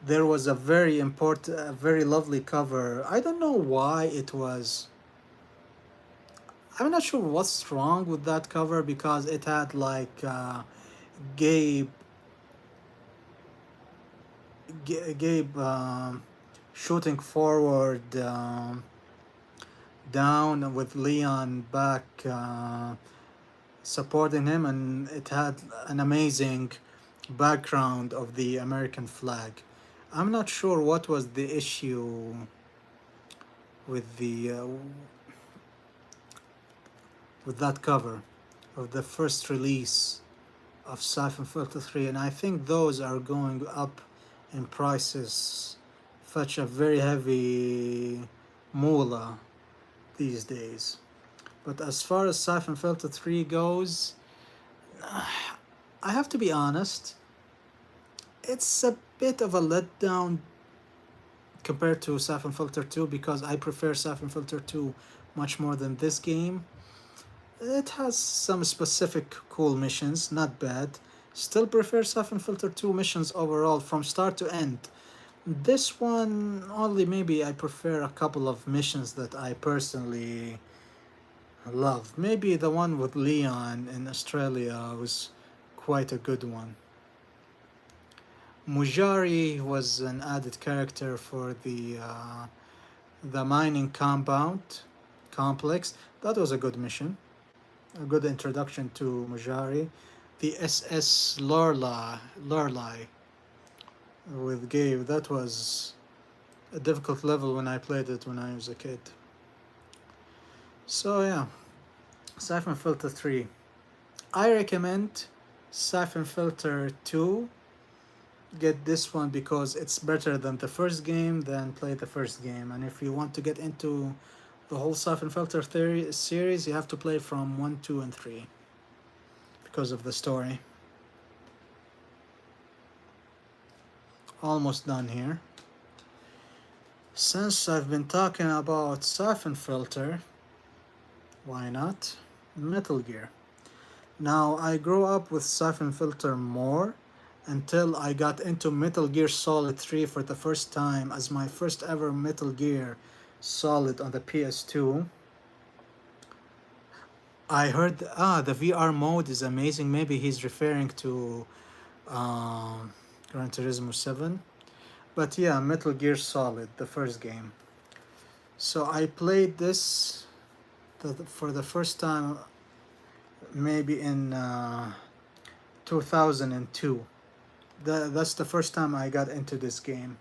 There was a very important, a very lovely cover. I don't know why it was. I'm not sure what's wrong with that cover because it had like Gabe, Gabe shooting forward, down with Leon back supporting him, and it had an amazing background of the American flag. I'm not sure what was the issue with that cover of the first release of Siphon Filter 3, and I think those are going up in prices, fetch a very heavy moolah these days. But as far as Siphon Filter 3 goes, I have to be honest, it's a bit of a letdown compared to Siphon Filter 2 because I prefer Siphon Filter 2 much more than this game. It has some specific cool missions, not bad. Still prefer Siphon Filter 2 missions overall from start to end. This one, only maybe I prefer a couple of missions that I personally love. Maybe the one with Leon in Australia was quite a good one. Mujari was an added character for the mining compound complex. That was a good mission, a good introduction to Mujari. The SS Lorelei with Gabe, that was a difficult level when I played it when I was a kid. So yeah, Siphon Filter 3. I recommend Siphon Filter 2, get this one because it's better than the first game. Then play the first game. And if you want to get into the whole Siphon Filter theory series, you have to play from 1, 2, and 3 because of the story. Almost done here. Since I've been talking about Siphon Filter, why not Metal Gear? Now, I grew up with Siphon Filter more until I got into Metal Gear Solid 3 for the first time as my first ever Metal Gear Solid on the PS2. I heard, the VR mode is amazing. Maybe he's referring to um, Gran Turismo 7. But yeah, Metal Gear Solid, the first game. So I played this for the first time maybe in 2002. That's the first time I got into this game.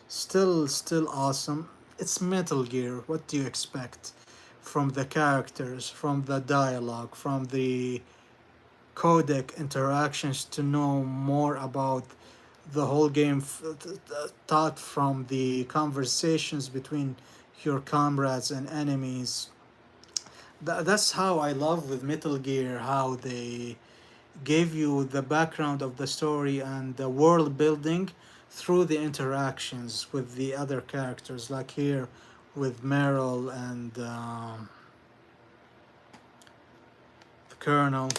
Still awesome. It's Metal Gear. What do you expect from the characters, from the dialogue, from the codec interactions to know more about the whole game, taught from the conversations between your comrades and enemies. That's how I love with Metal Gear, how they gave you the background of the story and the world building through the interactions with the other characters, like here with Meryl and the Colonel.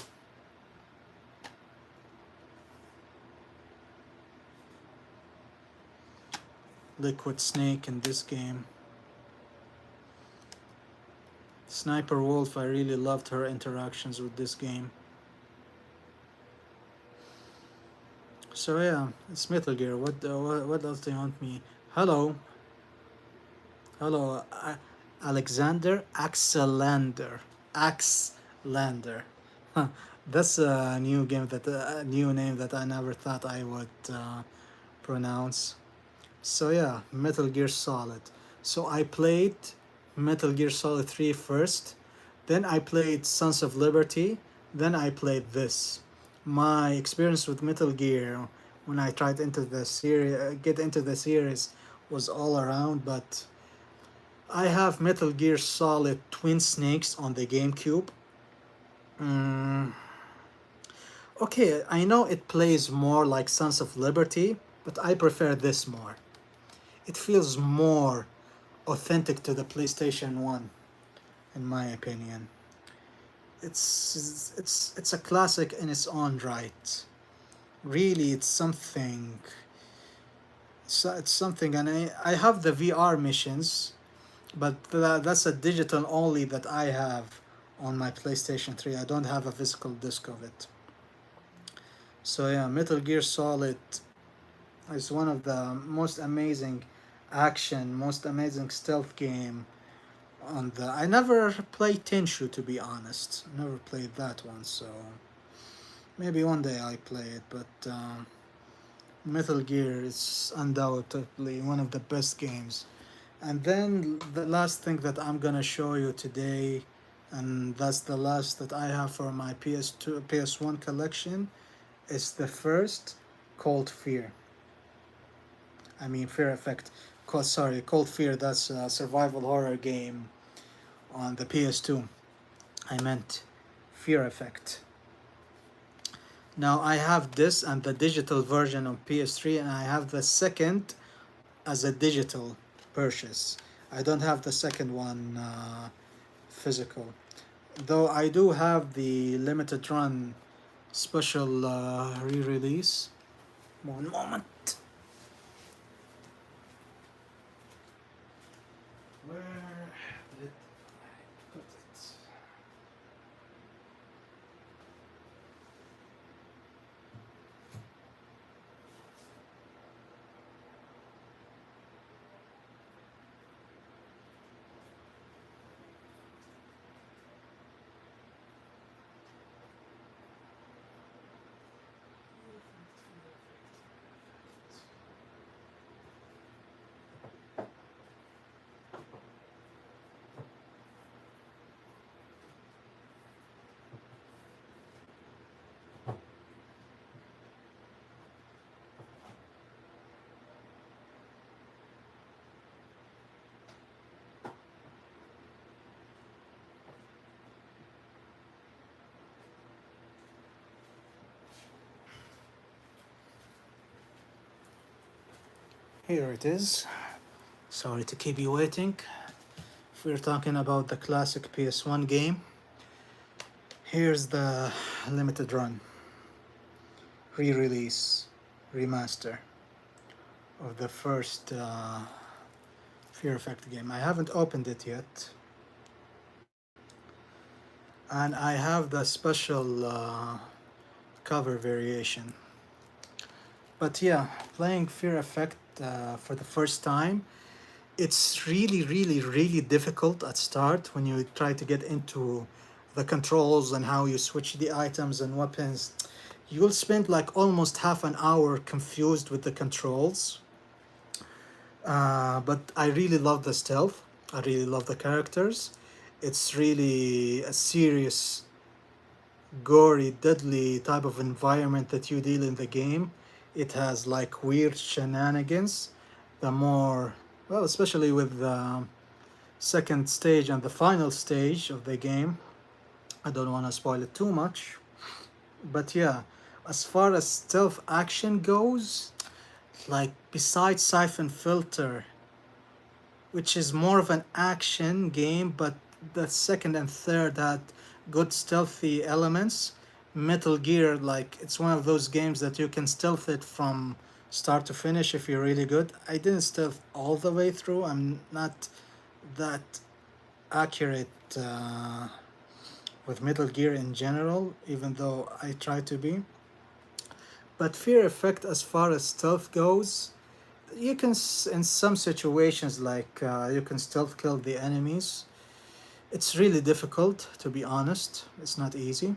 Liquid Snake in this game. Sniper Wolf, I really loved her interactions with this game. So yeah, it's Metal Gear. What else do you want me? Hello, hello, Alexander Axelander. Axelander. Huh, that's a new game that a new name that I never thought I would pronounce. So yeah, Metal Gear Solid. So I played Metal Gear Solid 3 first, then I played Sons of Liberty, then I played this. My experience with Metal Gear when I tried into the series, get into the series, was all around. But I have Metal Gear Solid Twin Snakes on the GameCube. Mm, okay, I know it plays more like Sons of Liberty, but I prefer this more. It feels more authentic to the PlayStation 1, in my opinion. It's a classic in its own right. Really, it's something. It's something, and I have the VR missions, but that's a digital only that I have on my PlayStation 3. I don't have a physical disc of it. So yeah, Metal Gear Solid is one of the most amazing action, most amazing stealth game on the. I never played Tenshu, to be honest. Never played that one, so maybe one day I play it. But Metal Gear is undoubtedly one of the best games. And then the last thing that I'm gonna show you today, and that's the last that I have for my PS2 PS1 collection, is the first Cold Fear. I mean Fear Effect. Cold Fear. That's a survival horror game on the PS2. I meant Fear Effect. Now I have this and the digital version on PS3, and I have the second as a digital purchase. I don't have the second one physical, though I do have the limited run special re-release. One moment. Where did I put it? Here it is. Sorry to keep you waiting. If we're talking about the classic PS1 game, here's the limited run, re-release, remaster of the first Fear Effect game. I haven't opened it yet, and I have the special cover variation. But yeah, playing Fear Effect for the first time, it's really difficult at start when you try to get into the controls and how you switch the items and weapons. You'll spend like almost half an hour confused with the controls. But I really love the stealth. I really love the characters. It's really a serious, gory, deadly type of environment that you deal in the game. It has like weird shenanigans. The more, well, especially with the second stage and the final stage of the game. I don't want to spoil it too much. But yeah, as far as stealth action goes, like besides Siphon Filter, which is more of an action game, but the second and third had good stealthy elements. Metal Gear, like it's one of those games that you can stealth it from start to finish if you're really good. I didn't stealth all the way through. I'm not that accurate with Metal Gear in general, even though I try to be. But Fear Effect, as far as stealth goes, you can in some situations like you can stealth kill the enemies. It's really difficult, to be honest. It's not easy.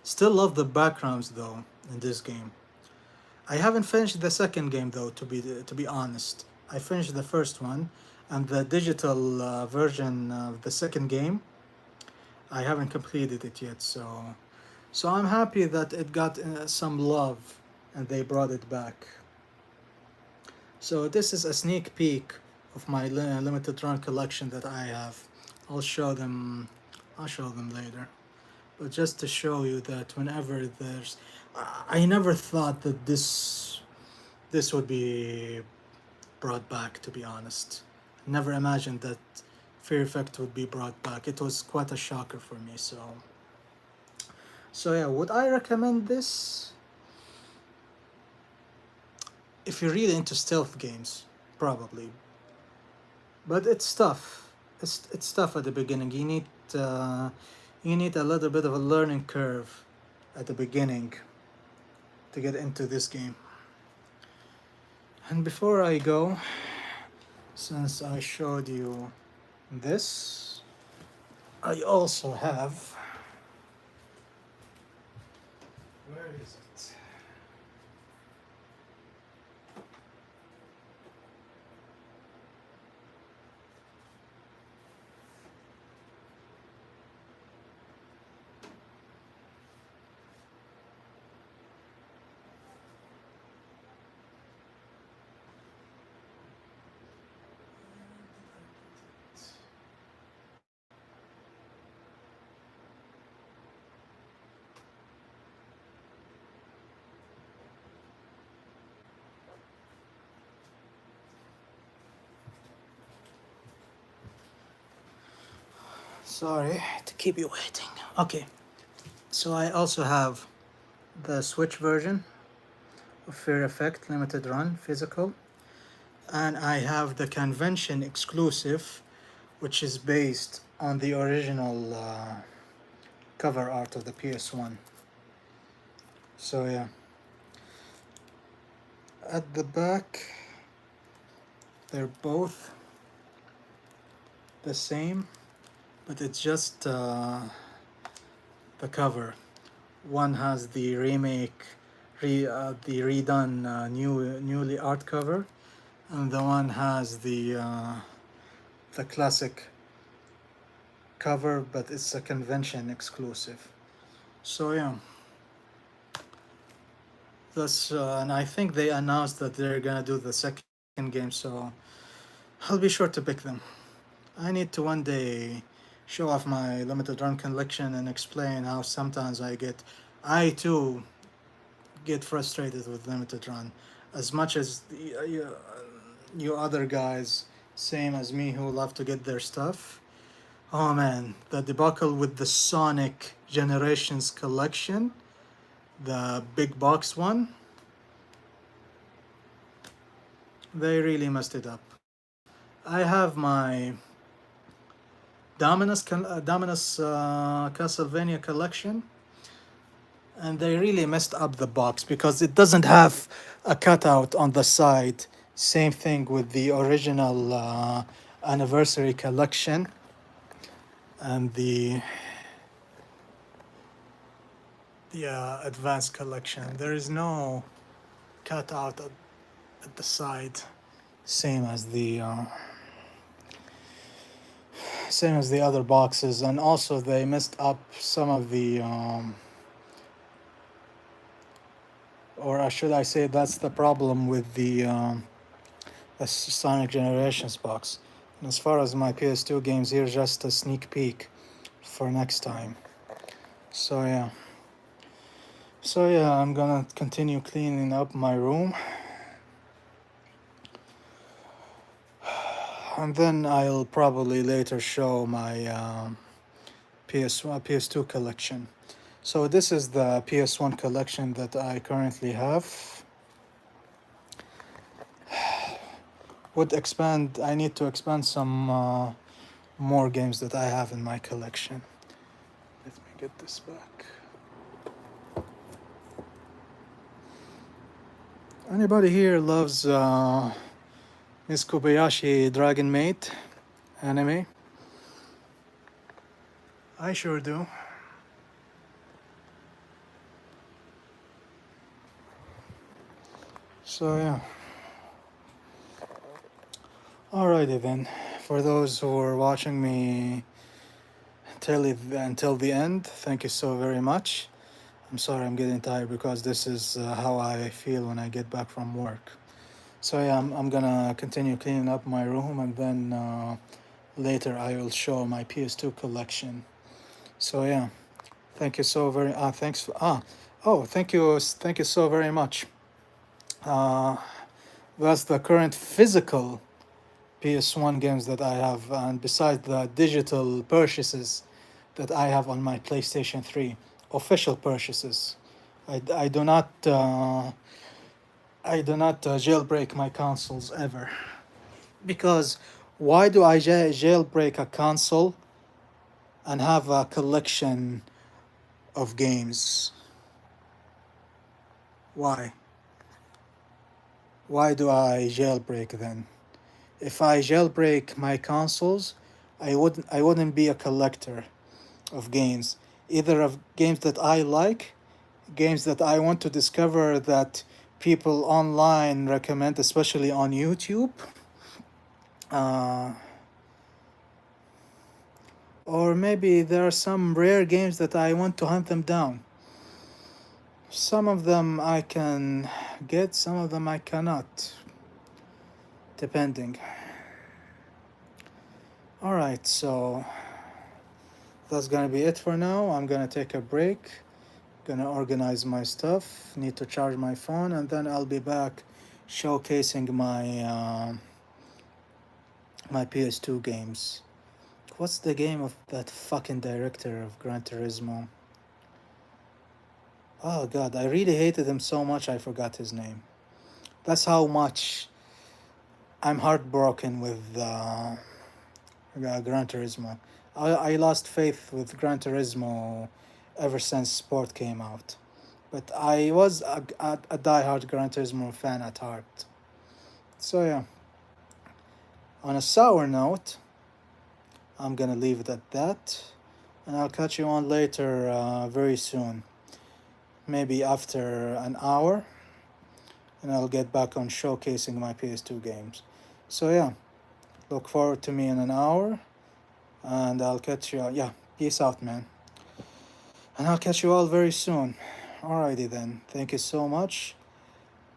Still love the backgrounds though in this game. I haven't finished the second game though, to be honest. I finished the first one, and the digital version of the second game, I haven't completed it yet. So I'm happy that it got some love and they brought it back. So this is a sneak peek of my limited run collection that I have. I'll show them. I'll show them later. But just to show you that whenever there's, I never thought that this would be brought back. To be honest, never imagined that Fear Effect would be brought back. It was quite a shocker for me. So yeah, would I recommend this? If you're really into stealth games, probably. But it's tough. It's tough at the beginning. You need a little bit of a learning curve at the beginning to get into this game. And before I go, since I showed you this, I also have. Where is it? Sorry to keep you waiting. Okay, so I also have the Switch version of Fear Effect Limited Run Physical, and I have the convention exclusive, which is based on the original cover art of the PS1. So yeah, at the back, they're both the same, but it's just the cover. One has the remake, the redone newly art cover, and the one has the classic cover, but it's a convention exclusive. So yeah, that's and I think they announced that they're gonna do the second game, so I'll be sure to pick them. I need to one day show off my limited run collection and explain how sometimes I too get frustrated with limited run. as much as you other guys, same as me, who love to get their stuff. Oh man, the debacle with the Sonic Generations collection, the big box one, they really messed it up. I have my Dominus Castlevania collection, and they really messed up the box because it doesn't have a cutout on the side. Same thing with the original anniversary collection and the advanced collection. There is no cutout at the side, same as the other boxes. And also they messed up some of the or should I say that's the problem with the Sonic Generations box. And as far as my PS2 games, here just a sneak peek for next time. So yeah. I'm gonna continue cleaning up my room, and then I'll probably later show my PS2 collection. So this is the PS1 collection that I currently have. I need to expand some more games that I have in my collection. Let me get this back. Anybody here loves Miss Kobayashi Dragon Maid anime? I sure do. So yeah. Alrighty then. For those who are watching me until the end, thank you so very much. I'm sorry I'm getting tired because this is how I feel when I get back from work. So yeah, I'm gonna continue cleaning up my room, and then later I will show my PS2 collection. So yeah, thank you so very. Thanks. Thank you so very much. Uh, that's the current physical PS1 games that I have, and besides the digital purchases that I have on my PlayStation 3, official purchases. I do not jailbreak my consoles ever, because why do I jailbreak a console and have a collection of games? Why? Why do I jailbreak then? If I jailbreak my consoles, I wouldn't be a collector of games, either of games that I like, games that I want to discover that people online recommend, especially on YouTube, uh, or maybe there are some rare games that I want to hunt them down. Some of them I can get, some of them I cannot, depending. Alright, so that's gonna be it for now. I'm gonna take a break, gonna organize my stuff, need to charge my phone, and then I'll be back showcasing my PS2 games. What's the game of that fucking director of Gran Turismo? Oh god, I really hated him so much I forgot his name. That's how much I'm heartbroken with Gran Turismo. I lost faith with Gran Turismo ever since Sport came out. But I was a diehard Gran Turismo fan at heart. So yeah, on a sour note, I'm gonna leave it at that, and I'll catch you on later very soon. Maybe after an hour, and I'll get back on showcasing my PS2 games. So yeah, look forward to me in an hour, and I'll catch you. Yeah, peace out, man. And I'll catch you all very soon. Alrighty then. Thank you so much.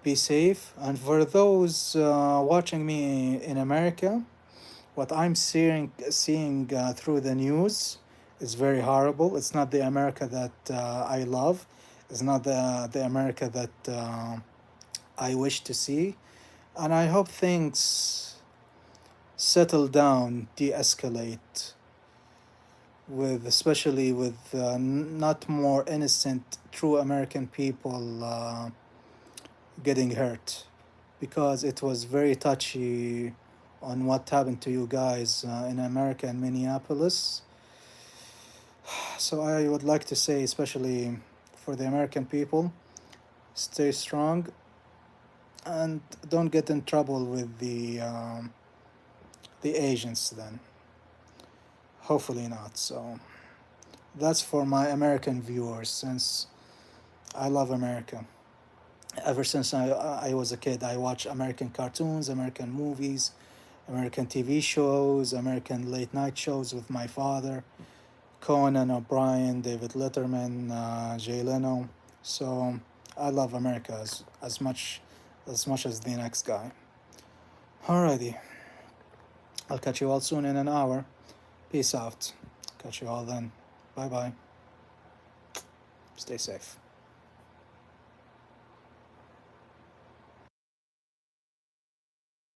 Be safe. And for those watching me in America, what I'm seeing through the news is very horrible. It's not the America that I love. It's not the America that I wish to see, and I hope things settle down, de-escalate, with especially with not more innocent, true American people getting hurt, because it was very touchy on what happened to you guys in America and Minneapolis. So I would like to say, especially for the American people, stay strong and don't get in trouble with the agents. Then hopefully not. So that's for my American viewers, since I love America. Ever since I was a kid, I watch American cartoons, American movies, American TV shows, American late night shows with my father, Conan O'Brien, David Letterman, Jay Leno. So I love America as much as the next guy. Alrighty, I'll catch you all soon in an hour. Peace out. Catch you all then. Bye bye. Stay safe.